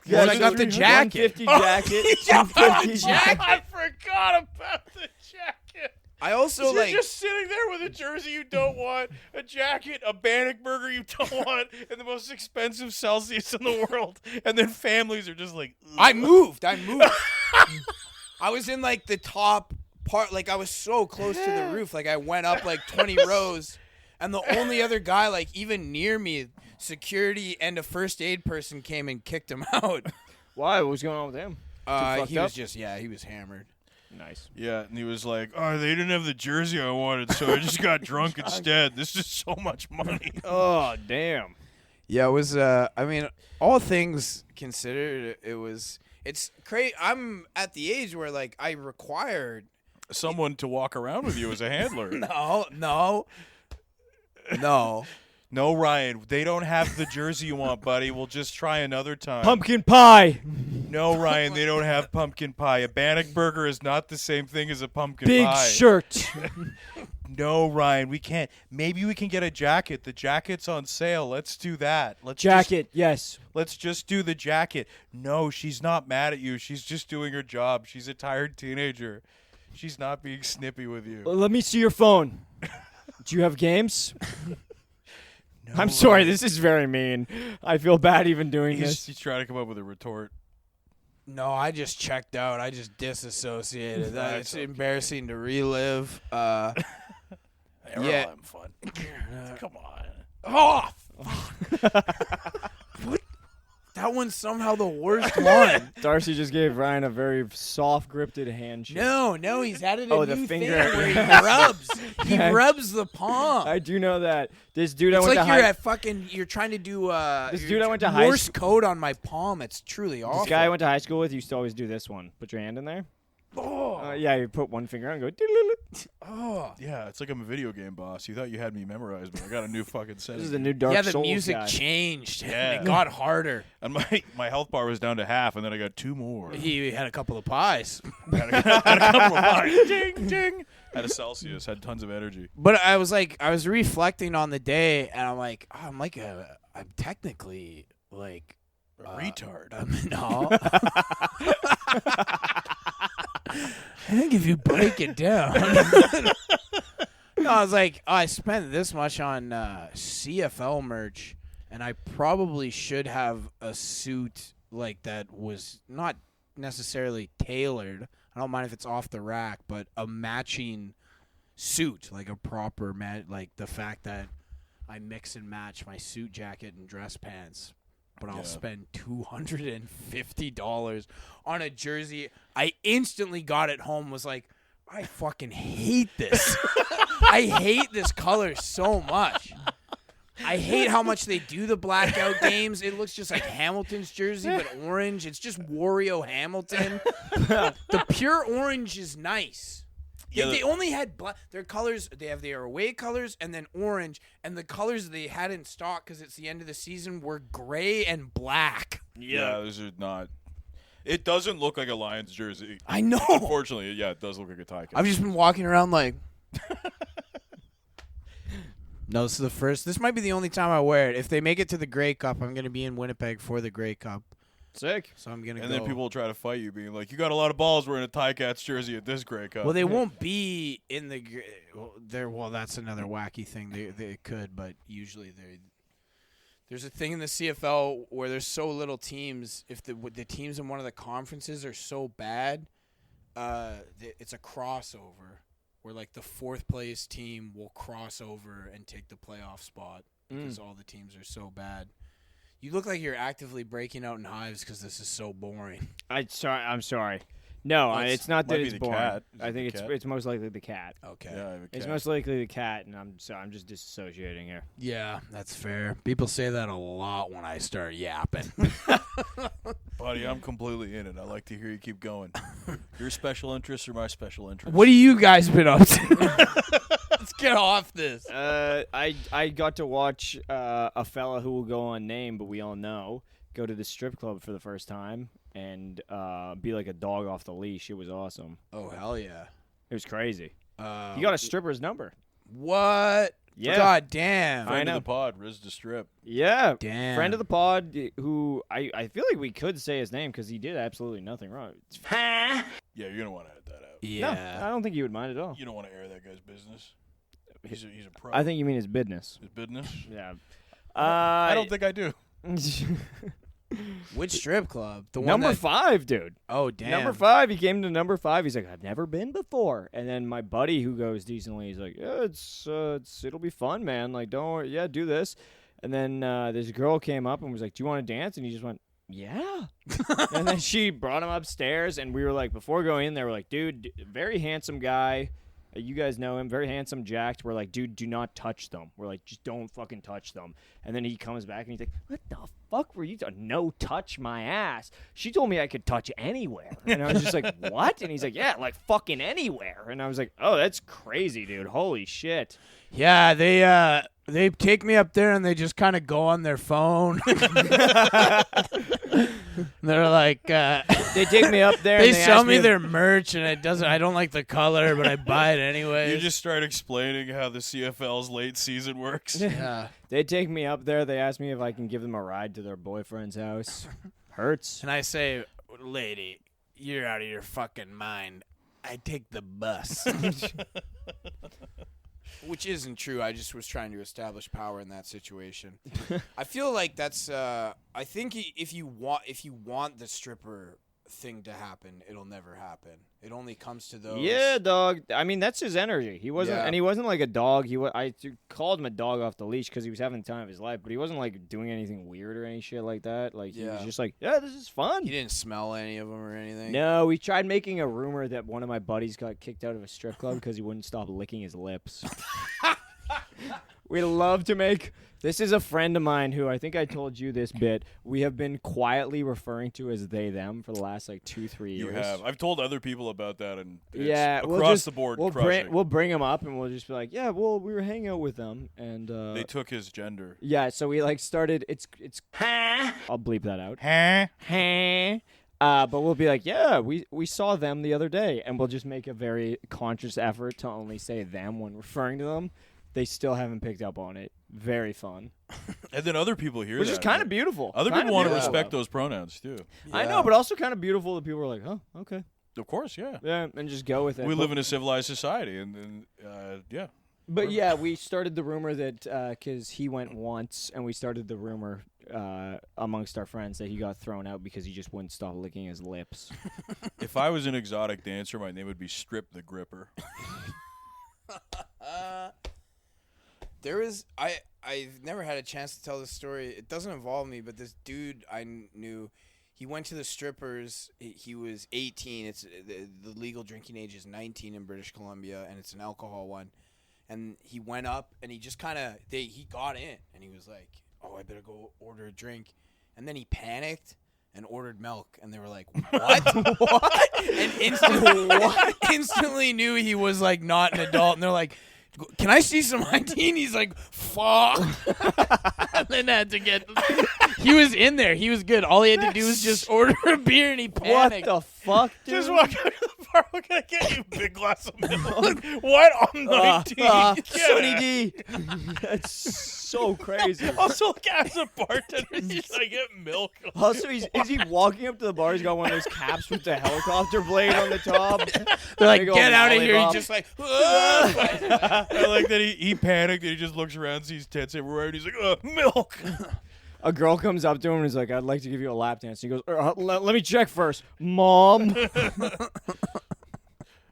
Yeah, I got the jacket. 150 jacket. got the 250 jacket. I forgot about the jacket. I also So like. you're just sitting there with a jersey you don't want, a jacket, a Bannock burger you don't want, and the most expensive Celsius in the world. And then families are just like, ugh. I moved. I was in like the top part. Like I was so close to the roof. Like I went up like 20 rows, and the only other guy like even near me, security and a first aid person came and kicked him out. Why? What was going on with him? He was just he was hammered. Nice. Yeah, and he was like, "Oh, they didn't have the jersey I wanted, so I just got drunk instead. This is so much money." Oh, damn. Yeah, it was. I mean, all things considered, it's crazy. I'm at the age where like I required Someone to walk around with you as a handler. no. No, Ryan, they don't have the jersey you want, buddy. We'll just try another time. Pumpkin pie. No, Ryan, they don't have pumpkin pie. A Bannock burger is not the same thing as a pumpkin Big pie. shirt. No, Ryan, we can't. Maybe we can get a jacket. The jacket's on sale. Let's do that. Jacket, yes. Let's just do the jacket. No, she's not mad at you. She's just doing her job. She's a tired teenager. She's not being snippy with you. Let me see your phone. Do you have games? I'm sorry, this is very mean. I feel bad even doing this. He's trying to come up with a retort. No, I just checked out. I just disassociated. It's okay. embarrassing to relive. We're all Yeah. having fun. Come on. Oh, what? That one's somehow the worst one. Darcy just gave Ryan a very soft-gripped handshake. No, he's added a Oh, new the thing finger. where he rubs. He rubs the palm. I do know that. This dude I It's went like to you're high at fucking. You're trying to do. This dude I went to high Morse code on my palm. It's truly awful. This guy I went to high school with used to always do this one. Put your hand in there. Oh, Yeah, you put one finger on and go. "Diddle-diddle." oh. Yeah, it's like I'm a video game boss. You thought you had me memorized, but I got a new fucking setting. This is a new Dark Yeah, the Souls music guy. changed. Yeah. It got harder. And my health bar was down to half, and then I got 2 more. He had a couple of pies. had a couple of mine. Ding, ding. Had a Celsius. Had tons of energy. But I was reflecting on the day, and I'm technically like A retard. no. I think if you break it down. No, I was like, I spent this much on CFL merch, and I probably should have a suit like that was not necessarily tailored. I don't mind if it's off the rack, but a matching suit, like a proper like the fact that I mix and match my suit jacket and dress pants. But I'll spend $250 on a jersey. I instantly got it home, was like, I fucking hate this. I hate this color so much. I hate how much they do the blackout games. It looks just like Hamilton's jersey, but orange. It's just Wario Hamilton. The pure orange is nice. Yeah, They only had their colors. They have their away colors and then orange, and the colors they had in stock because it's the end of the season were gray and black. Yeah, those are not. It doesn't look like a Lions jersey. I know. Unfortunately, yeah, it does look like a tie. I've just been walking around like. No, this is the first. This might be the only time I wear it. If they make it to the Grey Cup, I'm going to be in Winnipeg for the Grey Cup. Sick. So I'm going to And go. then people will try to fight you, being like, "You got a lot of balls wearing a Ticats jersey at this Grey Cup." Well, they won't be in the. Well, that's another wacky thing. They could, but usually there's a thing in the CFL where there's so little teams. If the teams in one of the conferences are so bad, it's a crossover where like the 4th place team will cross over and take the playoff spot because all the teams are so bad. You look like you're actively breaking out in hives because this is so boring. I'm sorry. No, it's not that might be it's the boring. cat. Is I it think the cat? it's most likely the cat. Okay. Yeah, I have a It's cat. most likely the cat, and I'm just disassociating here. Yeah, that's fair. People say that a lot when I start yapping. Buddy, I'm completely in it. I like to hear you keep going. Your special interests are my special interests. What have you guys been up to? Let's get off this. I got to watch a fella who will go unnamed, but we all know, go to the strip club for the first time and be like a dog off the leash. It was awesome. Oh, hell yeah. It was crazy. He got a stripper's number. What? Yeah. God damn. Friend I of know. the pod, Riz to Strip. Yeah. Damn. Friend of the pod who I feel like we could say his name because he did absolutely nothing wrong. Yeah, you're gonna want to edit that out. Yeah. No, I don't think you would mind at all. You don't want to air that guy's business. He's a pro. I think you mean his business. his business. Yeah. I don't think I do. Which strip club? The one Number that, 5, dude. Oh, damn. Number 5. He came to number 5. He's like, I've never been before. And then my buddy who goes decently, he's like, yeah, it'll be fun, man. Like, don't worry. Yeah, do this. And then this girl came up and was like, do you want to dance? And he just went, yeah. And then she brought him upstairs, and we were like, before going in there, we're like, dude, very handsome guy. You guys know him, very handsome, jacked. We're like, dude, do not touch them. We're like, just don't fucking touch them. And then he comes back and he's like, what the fuck were you doing? No, touch my ass. She told me I could touch anywhere. And I was just like, what? And he's like, yeah, like fucking anywhere. And I was like, oh, that's crazy, dude. Holy shit. Yeah, they take me up there and they just kind of go on their phone. They're like, They take me up there. they and they sell ask me if- their merch and I don't like the color, but I buy it anyway. You just start explaining how the CFL's late season works. yeah. They take me up there. They ask me if I can give them a ride to their boyfriend's house. Hurts. And I say, lady, you're out of your fucking mind. I take the bus. Which isn't true. I just was trying to establish power in that situation. I feel like that's. I think if you want the stripper thing to happen, it'll never happen. It only comes to those. Yeah, dog. I mean, that's his energy. He wasn't, Yeah. and he wasn't like a dog. I called him a dog off the leash because he was having the time of his life, but he wasn't like doing anything weird or any shit like that. Like he was Yeah. just like, yeah, this is fun. You didn't smell any of them or anything. No, we tried making a rumor that one of my buddies got kicked out of a strip club because he wouldn't stop licking his lips. We'd love to make. This is a friend of mine who I think I told you this bit. We have been quietly referring to as they them for the last like 2-3 years. You have. I've told other people about that, and it's Yeah, across the board. We'll crushing. bring him up and we'll just be like, yeah, well, we were hanging out with them and They took his gender. yeah, so we like started. It's. I'll bleep that out. But we'll be like, yeah, we saw them the other day, and we'll just make a very conscious effort to only say them when referring to them. They still haven't picked up on it. Very fun. And then other people hear Which that. is kind of beautiful. Other Kinda people want to beautiful. respect those pronouns, too. I know, but also kind of beautiful that people are like, oh, okay. Of course, yeah. Yeah, and just go with it. We live in a civilized society, and yeah. But yeah, we started the rumor that because he went once, and we started the rumor amongst our friends that he got thrown out because he just wouldn't stop licking his lips. If I was an exotic dancer, my name would be Strip the Gripper. I've never had a chance to tell this story. It doesn't involve me, but this dude I knew, he went to the strippers. He was 18. It's the legal drinking age is 19 in British Columbia, and it's an alcohol one. And he went up, and he just kind of he got in, and he was like, "Oh, I better go order a drink," and then he panicked and ordered milk, and they were like, "What? What?" And instantly knew he was like not an adult, and they're like, "Can I see some ID?" And he's like, "Fuck!" And then had to get. He was in there. He was good. All he had to do was just order a beer, and he panicked. What the fuck, dude? Just walk out of the bar. We're going to get you a big glass of milk. What? I'm 19. Sonny D. That's so crazy. Also, like, as a bartender, he's going to get milk. Also, is he walking up to the bar? He's got one of those caps with the helicopter blade on the top. They're like, Big old "Get out of here!" lollipop. He's just like, I like that he panicked and he just looks around, sees tits everywhere, and he's like, milk. A girl comes up to him and is like, "I'd like to give you a lap dance." He goes, let me check first. Mom.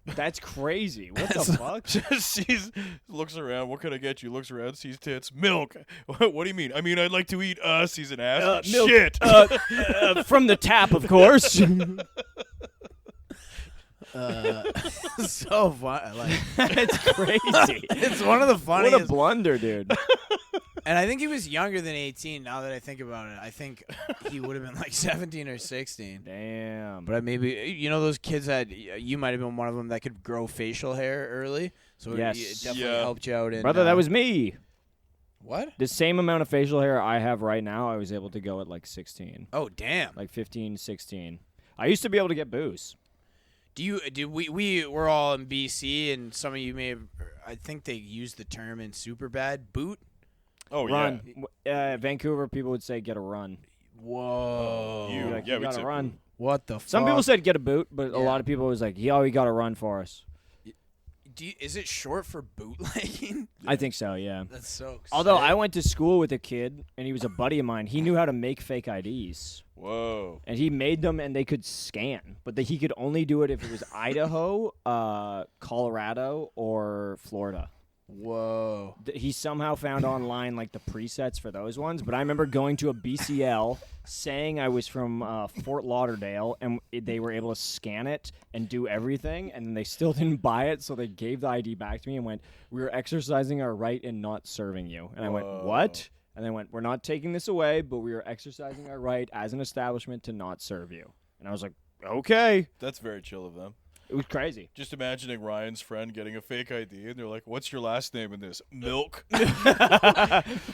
That's crazy. What the fuck? Just looks around. What can I get you? Looks around, sees tits. Milk. What do you mean? I mean, I'd like to eat us. He's an ass. Milk. Shit. From the tap, of course. so fun. Like, It's crazy. it's one of the What funniest. a blunder, dude. And I think he was younger than 18. Now that I think about it, I think he would have been like 17 or 16. Damn. But maybe those kids that you might have been one of them that could grow facial hair early. So Yes. it definitely Yeah. helped you out. In, Brother, that was me. what? The same amount of facial hair I have right now, I was able to go at like 16. Oh damn! Like 15, 16. I used to be able to get booze. We were all in BC, and some of you may have. I think they used the term in Superbad, boot. Oh, Run. Vancouver, people would say get a run. Whoa! You- Like, yeah, you we'd got to say run. What the? Some fuck? people said get a boot, but a Yeah. lot of people was like, yo, he got to run for us. Is it short for bootlegging? I think so, yeah. That's so. Although sick. I went to school with a kid, and he was a buddy of mine. He knew how to make fake IDs. Whoa. And he made them, and they could scan. But he could only do it if it was Idaho, Colorado, or Florida. Whoa. He somehow found online like the presets for those ones. But I remember going to a BCL, saying I was from Fort Lauderdale, and they were able to scan it and do everything, and they still didn't buy it, so they gave the ID back to me and went, "We were exercising our right in not serving you." And I went, "What?" And they went, "We're not taking this away, but we are exercising our right as an establishment to not serve you." And I was like, "Okay." That's very chill of them. It was crazy. Just imagining Ryan's friend getting a fake ID, and they're like, "What's your last name in this?" Milk.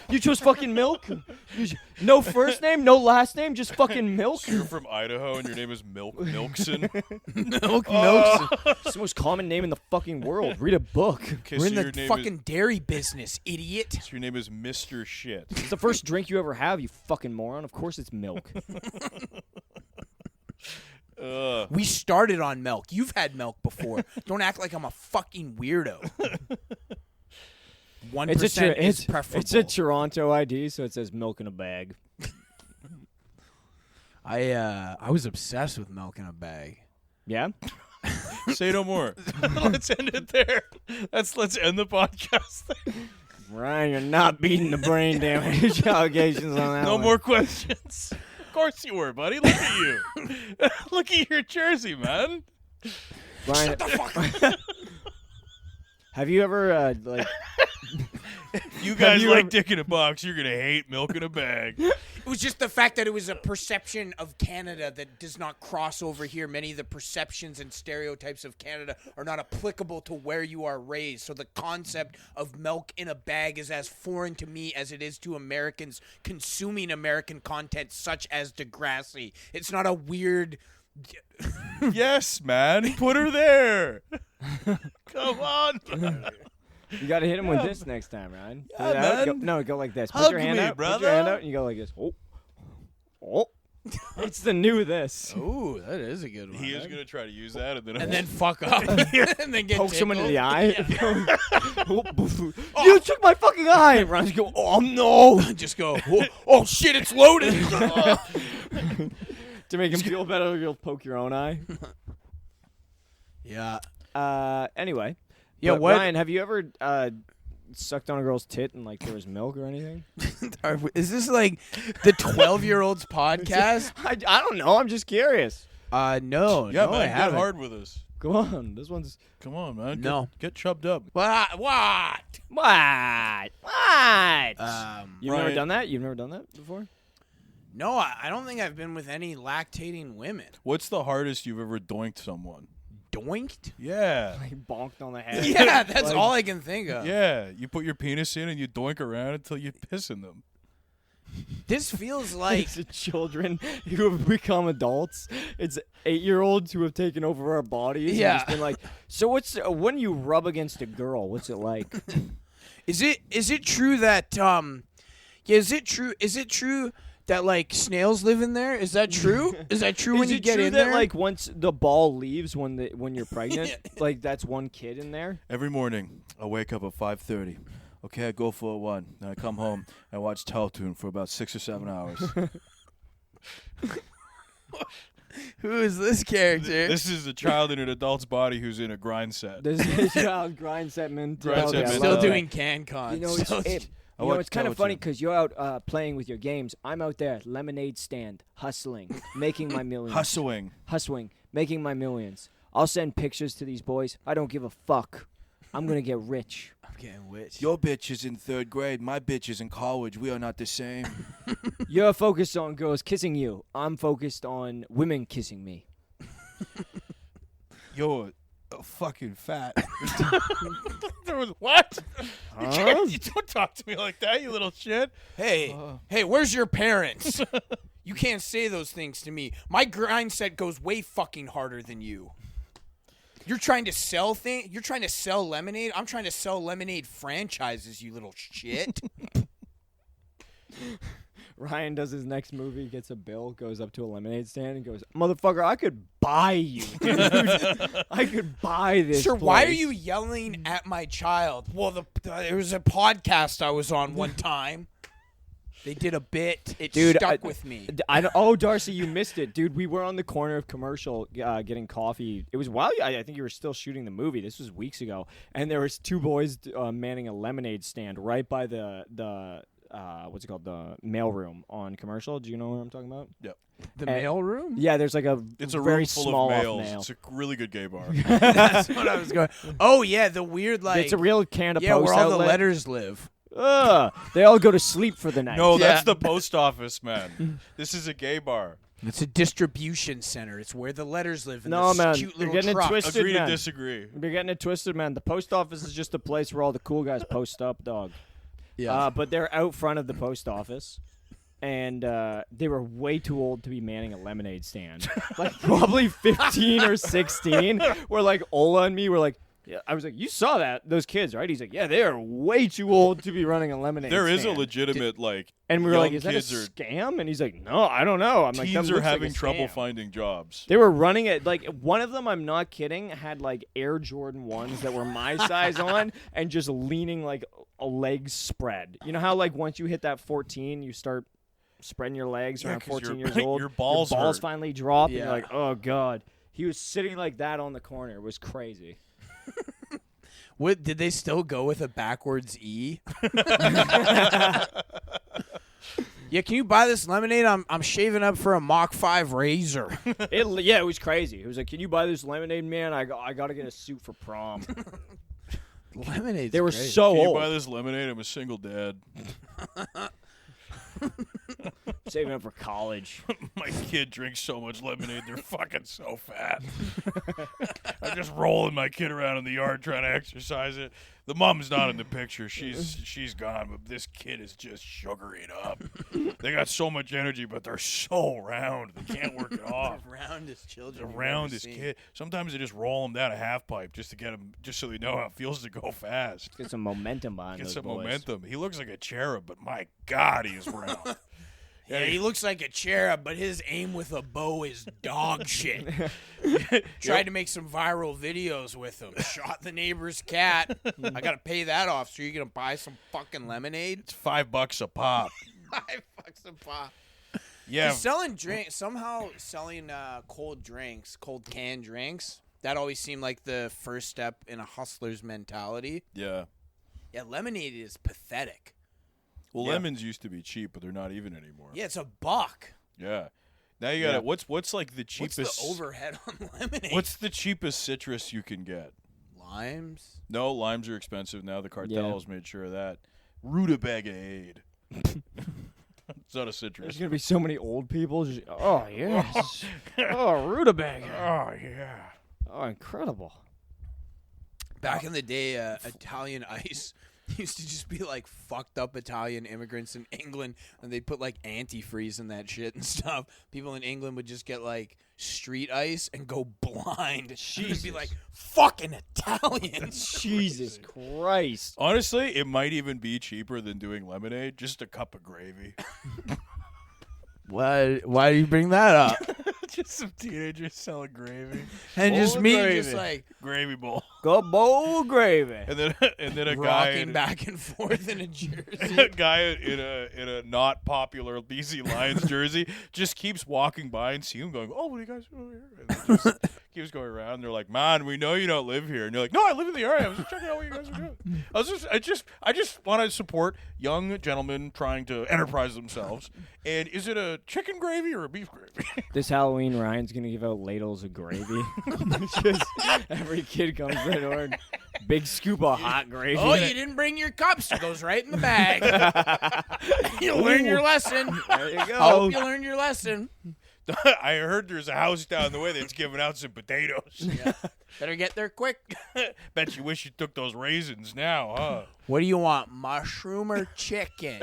You chose fucking milk? No first name, no last name, just fucking milk? So you're from Idaho, and your name is Milk Milkson. Milk. It's the most common name in the fucking world. Read a book. Okay, We're so in your the name fucking dairy business, idiot. so your name is Mr. Shit. It's the first drink you ever have, you fucking moron. Of course it's milk. We started on milk. You've had milk before. Don't act like I'm a fucking weirdo. 1% is preferable. It's a Toronto ID, so it says milk in a bag. I was obsessed with milk in a bag. Yeah? Say no more. Let's end it there. Let's end the podcast there. Ryan, you're not beating the brain damage allegations on that No one. more questions. Of course you were, buddy. Look at you. Look at your jersey, man. Ryan, Shut the fuck up. have you ever, You guys you like ever- dick in a box. You're going to hate milk in a bag. It was just the fact that it was a perception of Canada that does not cross over here. Many of the perceptions and stereotypes of Canada are not applicable to where you are raised. So the concept of milk in a bag is as foreign to me as it is to Americans consuming American content such as Degrassi. It's not a weird... Yes, man. Put her there. Come on. you got to hit him with this next time, Ryan. Yeah, Put it out. man. Go like this. Hug Put your hand me, out. Put brother. your hand out, and you go like this. Oh. It's the new this. Ooh, that is a good one. He is going to try to use that. And then fuck up. And then get Poke someone in the tickled. eye. You took my fucking eye. Ryan's go, oh no. Just go, oh shit, it's loaded. To make him feel better, you'll poke your own eye. Yeah. Anyway. Yeah, But what- Ryan, have you ever sucked on a girl's tit and like there was milk or anything? Is this like the 12-year-old's podcast? I don't know. I'm just curious. No. Yeah, no, I man. Get haven't. hard with us. Go on. This one's. Come on, man. No. Get chubbed up. What? What? You've never Ryan- done that? You've never done that before? No, I don't think I've been with any lactating women. What's the hardest you've ever doinked someone? Doinked? Yeah. Like bonked on the head. Yeah, that's Like- all I can think of. Yeah. You put your penis in and you doink around until you piss in them. This feels like It's children who have become adults. It's 8-year-olds who have taken over our bodies. Yeah. And it's been like, so what's when you rub against a girl? What's it like? is it true that is it true that like snails live in there? Is that true? Is that true when Is you it get true in that there? like once the ball leaves when you're pregnant, like that's one kid in there? Every morning, I wake up at 5:30. Okay, I go for a run. Then I come home and watch Teletoon for about 6 or 7 hours. Who is this character? This is a child in an adult's body who's in a grind set. There's this child grind set mentality. Grind set I love Still love that. doing CanCon. You know, it's, Still- it's kind of funny because you're out playing with your games. I'm out there, lemonade stand, hustling, making my millions. Hustling. Making my millions. I'll send pictures to these boys. I don't give a fuck. I'm going to get rich. I'm getting witch. Your bitch is in 3rd grade. My bitch is in college. We are not the same. You're focused on girls kissing you. I'm focused on women kissing me. You're fucking fat. There was what? You don't talk to me like that, you little shit. Hey, where's your parents? You can't say those things to me. My grind set goes way fucking harder than you. You're trying to sell You're trying to sell lemonade. I'm trying to sell lemonade franchises. You little shit. Ryan does his next movie, gets a bill, goes up to a lemonade stand and goes, motherfucker, I could buy you, dude. I could buy this Sir, why are place." you yelling at my child? Well, there was a podcast I was on one time. They did a bit. It Dude, stuck with me. Oh, Darcy, you missed it. Dude, we were on the corner of Commercial getting coffee. It was while I think you were still shooting the movie. This was weeks ago. And there was 2 boys manning a lemonade stand right by the what's it called? The mailroom on Commercial. Do you know what I'm talking about? Yep. The mail room? Yeah, there's like a It's a very room full small of off males. mail. It's a really good gay bar. That's what I was going. Oh yeah, the weird like. It's a real Canada yeah, Post where all the outlet. letters live. They all go to sleep for the night. No, Yeah. that's the post office, man. This is a gay bar. It's a distribution center. It's where the letters live. In No, the man, cute you're little getting it trucks. twisted. Agree to man. disagree. You're getting it twisted, man. The post office is just a place where all the cool guys post up, dog. Yeah. But they're out front of the post office, and they were way too old to be manning a lemonade stand. Like probably 15 or 16. Where like Ola and me were like, Yeah, I was like, you saw those kids, right? He's like, yeah, they are way too old to be running a lemonade There is a stand. legitimate And we were young like, is that a kids scam? And he's like, no, I don't know. I'm like, teens that are looks like having a trouble scam. finding jobs. They were running it like one of them. I'm not kidding. Had like Air Jordan 1s that were my size on, and just leaning like a leg spread. You know how like once you hit that 14, you start spreading your legs around 'cause 14 years old. your balls hurt. finally drop, and Yeah. you're like, oh god. He was sitting like that on the corner. It was crazy. What did they still go with a backwards E? Yeah, can you buy this lemonade? I'm shaving up for a Mach 5 razor. It was crazy. He was like, can you buy this lemonade, man? I got to get a suit for prom. Lemonade. They were great. so Can you old. buy this lemonade? I'm a single dad. Saving up for college. My kid drinks so much lemonade, they're fucking so fat. I'm just rolling my kid around in the yard trying to exercise it. The mom's not in the picture. She's gone, but this kid is just sugary up. They got so much energy, but they're so round. They can't work it off. The roundest children. The you've roundest ever seen. kid. Sometimes they just roll them down a half pipe just to get them, just so they know how it feels to go fast. Get some momentum behind Get those some boys. momentum. He looks like a cherub, but my God, he is round. Yeah, he looks like a cherub, but his aim with a bow is dog shit. Tried to make some viral videos with him. Shot the neighbor's cat. I gotta pay that off. So you're gonna buy some fucking lemonade? It's $5 a pop. $5 a pop. Yeah, Selling cold drinks, cold canned drinks. That always seemed like the first step in a hustler's mentality. yeah. Yeah, lemonade is pathetic. Well, Yeah. lemons used to be cheap, but they're not even anymore. Yeah, it's $1. Yeah. Now you got to what's like the What's cheapest the overhead on lemonade? What's the cheapest citrus you can get? Limes? No, limes are expensive now. The cartel Yeah. has made sure of that. Rutabaga. It's not a There's citrus. gonna be so many old people. Just, oh yes. Oh, rutabaga. Oh yeah. Oh, incredible. Back in the day, Italian ice used to just be like fucked up Italian immigrants in England, and they'd put like antifreeze in that shit and stuff. People in England would just get like street ice and go blind. Just be like, fucking Italians. Jesus Christ. Honestly, it might even be cheaper than doing lemonade. Just a cup of gravy. Why do you bring that up? Just some teenagers selling gravy. And just Bowl of me, gravy. just like Gravy bowl. Go bowl gravy. And then a guy rocking back and forth in a jersey. a guy in a not popular BC Lions jersey just keeps walking by and see him going, oh, what are you guys doing over here? And just keeps going around. And they're like, man, we know you don't live here. And you're like, no, I live in the area. I was just checking out what you guys are doing. I just want to support young gentlemen trying to enterprise themselves. And is it a chicken gravy or a beef gravy? This Halloween, Ryan's gonna give out ladles of gravy. Just every kid comes right over, big scoop of hot gravy. Oh, you didn't bring your cups. It goes right in the bag. You'll learn your lesson. There you go. I hope you learned your lesson. I heard there's a house down the way that's giving out some potatoes. Better get there quick. Bet you wish you took those raisins now, huh? What do you want, mushroom or chicken?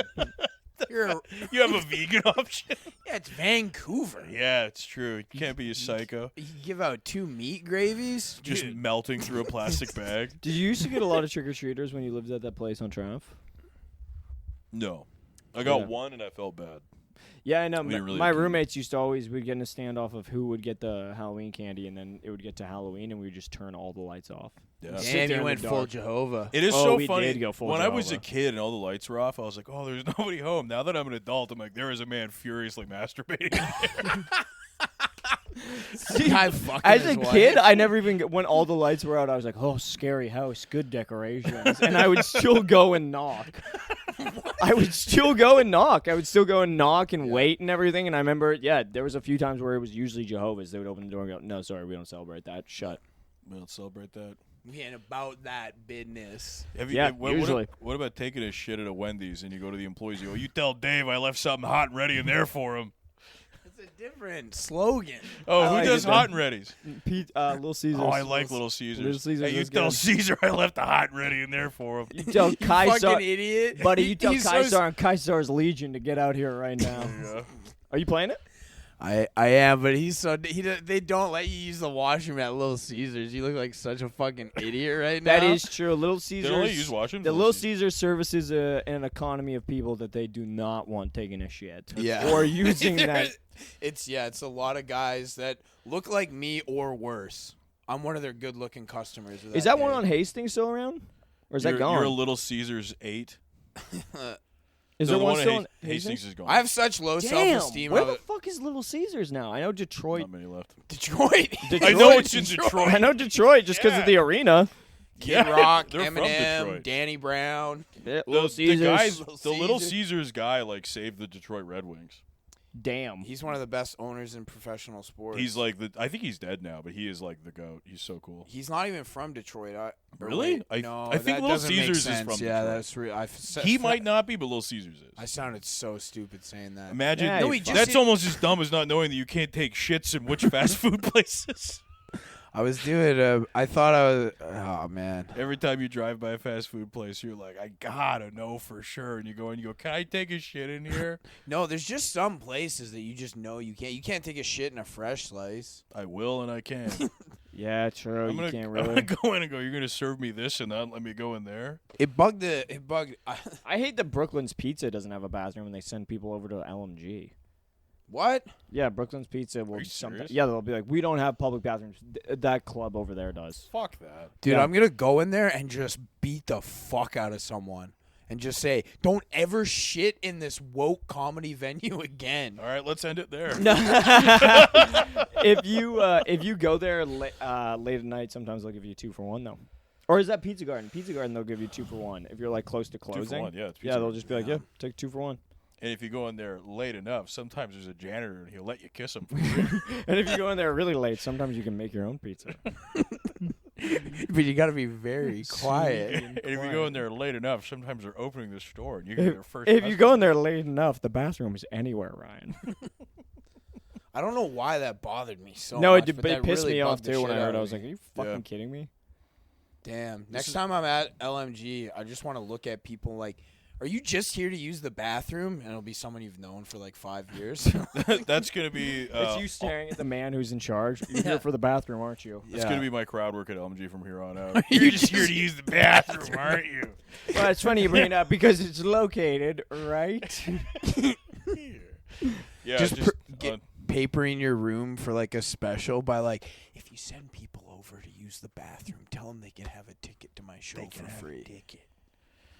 You have a vegan option? Yeah, it's Vancouver. Yeah, it's true. You can't be a psycho. You give out 2 meat gravies? Just melting through a plastic bag. Did you used to get a lot of trick-or-treaters when you lived at that place on Triumph? No. I got Yeah. one and I felt bad. Yeah, I know. We didn't really My have to- roommates used to always, we'd get in a standoff of who would get the Halloween candy, and then it would get to Halloween, and we would just turn all the lights off. Yeah. Sit Damn, there you in went the full dark. Jehovah. It is Oh, so we funny. did go full When I was a Jehovah. kid and all the lights were off, I was like, oh, there's nobody home. Now that I'm an adult, I'm like, there is a man furiously masturbating in there. Guy fucking As his a wife. kid, I never even, when all the lights were out, I was like, oh, scary house, good decorations. And I would still go and knock. I would still go and knock. And wait and everything. And I remember, there was a few times where it was usually Jehovah's. They would open the door and go, no, sorry, we don't celebrate that. Shut. We don't celebrate that. We ain't about that business. Yeah, usually. What about taking a shit at a Wendy's and you go to the employees, you go, you tell Dave I left something hot and ready in there for him. It's a different slogan. Oh, I who like does it, hot though. and readies? Little Caesars. Oh, I like Little Caesars. Little Caesars Hey, you is tell good. Caesar I left the hot and ready in there for him. You tell You Kaisar, fucking idiot. buddy, you tell He's so Kaisar and Kaisar's Legion to get out here right now. Yeah. Are you playing it? I am, but they don't let you use the washroom at Little Caesars. You look like such a fucking idiot right now. That is true. Little Caesars. They only use washrooms. The Little Caesars services an economy of people that they do not want taking a shit. Yeah. Or using that. It's a lot of guys that look like me or worse. I'm one of their good-looking customers. Is that one on Hastings still around? Or is that gone? You're a Little Caesars 8. Is there one still on Hastings is gone. I have such low self-esteem. Where the fuck is Little Caesars now? I know Detroit. Not many left. Detroit. I know it's in Detroit. I know Detroit just because of the arena. Kid Rock, they're from Eminem, Detroit. Danny Brown. Little Caesars. The Little Caesars guy saved the Detroit Red Wings. Damn. He's one of the best owners in professional sports. He's I think he's dead now, but he is like the GOAT. He's so cool. He's not even from Detroit. Really? No, I think that Little doesn't make Caesars is sense. from Yeah, Detroit. that's real. He might not be, but Little Caesars is. I sounded so stupid saying that. Imagine Yeah, that's almost as dumb as not knowing that you can't take shits in which fast food places. I was doing. I thought I was. Oh man. Every time you drive by a fast food place, you're like, I gotta know for sure. And you go and you go, can I take a shit in here? No, there's just some places that you just know you can't. You can't take a shit in a fresh slice. I will and I can. Yeah, true. I'm You can't I'm really. gonna go in and go, you're gonna serve me this and not let me go in there? It bugged. I hate that Brooklyn's Pizza doesn't have a bathroom and they send people over to LMG. What? Yeah, Brooklyn's Pizza will you sometimes. serious? Yeah, they'll be like, we don't have public bathrooms. That club over there does. Fuck that. Dude, Yeah. I'm gonna go in there and just beat the fuck out of someone and just say, "Don't ever shit in this woke comedy venue again." All right, let's end it there. If you go there late at night, sometimes they'll give you 2 for 1 though. Or is that Pizza Garden? Pizza Garden, they'll give you 2 for 1 if you're close to 2 for closing. 1, yeah. It's Yeah, pizza. they'll just be like, yeah, take 2 for 1. And if you go in there late enough, sometimes there's a janitor and he'll let you kiss him for free. And if you go in there really late, sometimes you can make your own pizza. But you gotta be very quiet. And if you go in there late enough, sometimes they're opening the store and you get their first. If you go in there late enough, the bathroom is anywhere, Ryan. I don't know why that bothered me so No, much. it, did, but but it that pissed really me off bugged the too when shit I out heard. of I was me. like, are you fucking kidding me? Damn. Next time I'm at LMG, I just want to look at people like, are you just here to use the bathroom? And it'll be someone you've known for like 5 years. That's gonna be. It's you staring at the man who's in charge. You're here for the bathroom, aren't you? That's gonna be my crowd work at LMG from here on out. You're just here to use the bathroom, aren't you? Well, it's funny you bring it up because it's located right. Yeah, Just just get papering your room for like a special by like, if you send people over to use the bathroom, tell them they can have a ticket to my show for free.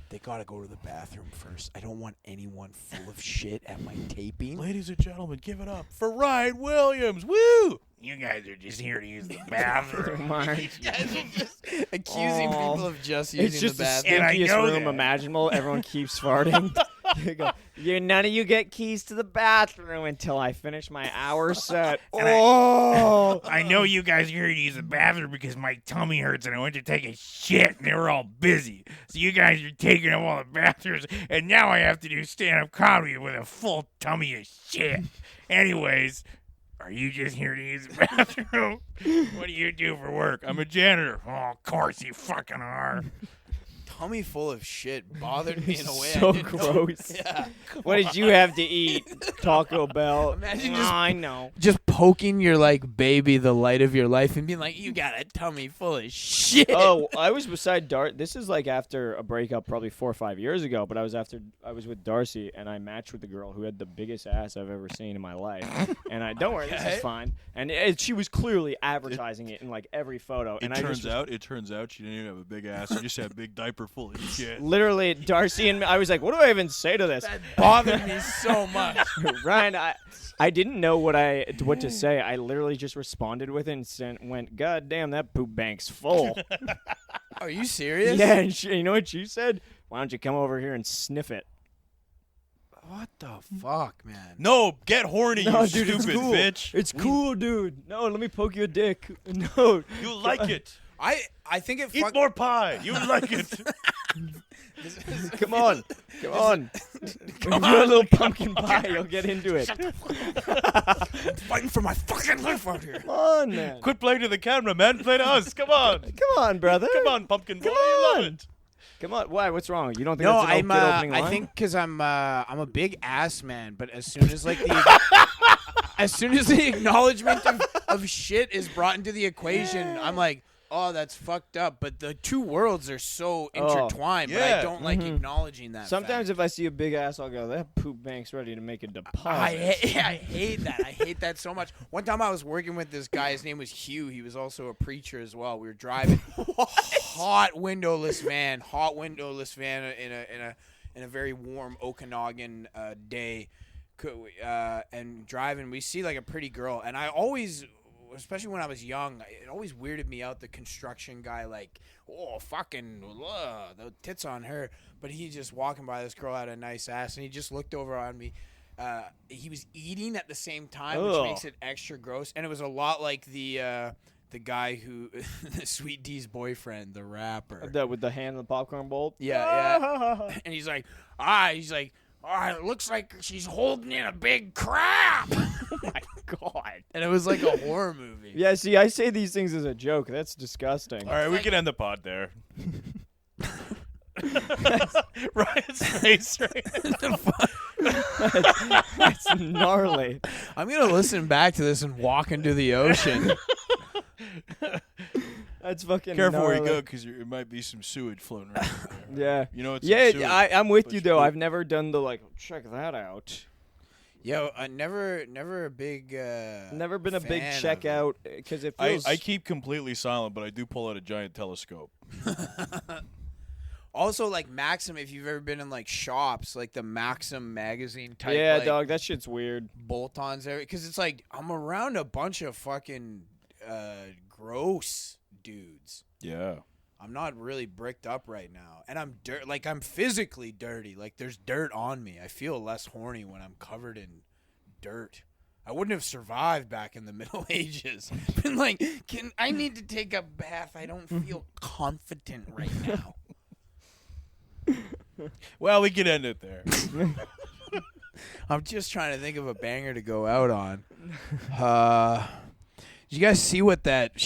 They gotta go to the bathroom first. I don't want anyone full of shit at my taping. ladies and gentlemen, give it up for Ryan Williams. Woo! You guys are just here to use the bathroom. Accusing people of just using It's just the the bathroom. And I stinkiest know room that. imaginable. Everyone keeps farting. You go, none of you get keys to the bathroom until I finish my hour set. I know you guys are here to use the bathroom because my tummy hurts and I went to take a shit and they were all busy. So you guys are taking up all the bathrooms and now I have to do stand-up comedy with a full tummy of shit. Anyways, are you just here to use the bathroom? What do you do for work? I'm a janitor. Oh, of course you fucking are. Tummy full of shit bothered me in a way. So I didn't know. gross. Yeah. What did you have to eat? Taco Bell. Imagine just- I know. Just poking your like baby, the light of your life, and being like, "You got a tummy full of shit." Oh, I was beside Dart. This is like after a breakup, probably 4 or 5 years ago. But I was with Darcy, and I matched with the girl who had the biggest ass I've ever seen in my life. And I don't worry, this is fine. And she was clearly advertising it in like every photo. It And turns out she didn't even have a big ass. She just had a big diaper full of shit. literally, Darcy and me, I was like, what do I even say to this? That bothered me so much. Ryan, I didn't know what to say. I literally just responded with it and went, God damn, that poop bank's full. Are you serious? Yeah, and you know what she said? Why don't you come over here and sniff it? What the fuck, man? No, get horny, No, you dude, stupid it's cool. bitch. It's cool, dude. No, let me poke your dick. No. You like it. I think it Eat fuck. more pie. You like it. Come on. Come on. When you're a little pumpkin pie, you'll get into it. I'm fighting for my fucking life out here. Come on, man. Quit playing to the camera, man. Play to us. Come on. Come on, brother. Come on, pumpkin boy. Come You love on. it. Come on. Why? What's wrong? You don't think No, that's an I'm. good opening line? I think because I'm a big ass man, but as soon as like the as soon as the acknowledgement of shit is brought into the equation, I'm like, oh, that's fucked up. But the two worlds are so intertwined. But I yeah. don't like acknowledging that. Sometimes fact. if I see a big ass, I'll go, that poop bank's ready to make a deposit. I hate that. I hate that so much. One time I was working with this guy. His name was Hugh. He was also a preacher as well. We were driving hot windowless van in a very warm Okanagan day, and driving. We see like a pretty girl, and I always, especially when I was young, it always weirded me out. The construction guy, like, oh, fucking, the tits on her. But he just walking by, this girl had a nice ass, and he just looked over on me. He was eating at the same time, which makes it extra gross. And it was a lot like the guy who, the Sweet D's boyfriend, the rapper. With the hand in the popcorn bowl? Yeah. And he's like, it looks like she's holding in a big crab. Oh, my God. And it was like a horror movie. Yeah, see, I say these things as a joke. That's disgusting. All right, we can end the pod there. Ryan's face right That's gnarly. I'm going to listen back to this and walk into the ocean. That's fucking Careful gnarly. where you go, because it might be some sewage floating around there. Yeah. You know, it's I'm with but you, you though. poop. I've never done the, like, check that out. Yo, never a big Never been a big fan check of it. out, because it feels... I keep completely silent, but I do pull out a giant telescope. Also, like Maxim, if you've ever been in like shops, like the Maxim magazine type, Yeah, like, dog, that shit's weird. bolt-ons there, because it's like I'm around a bunch of fucking gross dudes. Yeah. I'm not really bricked up right now, and I'm I'm physically dirty. Like there's dirt on me. I feel less horny when I'm covered in dirt. I wouldn't have survived back in the Middle Ages. Been like, I need to take a bath. I don't feel confident right now. Well, we could end it there. I'm just trying to think of a banger to go out on. Did you guys see what that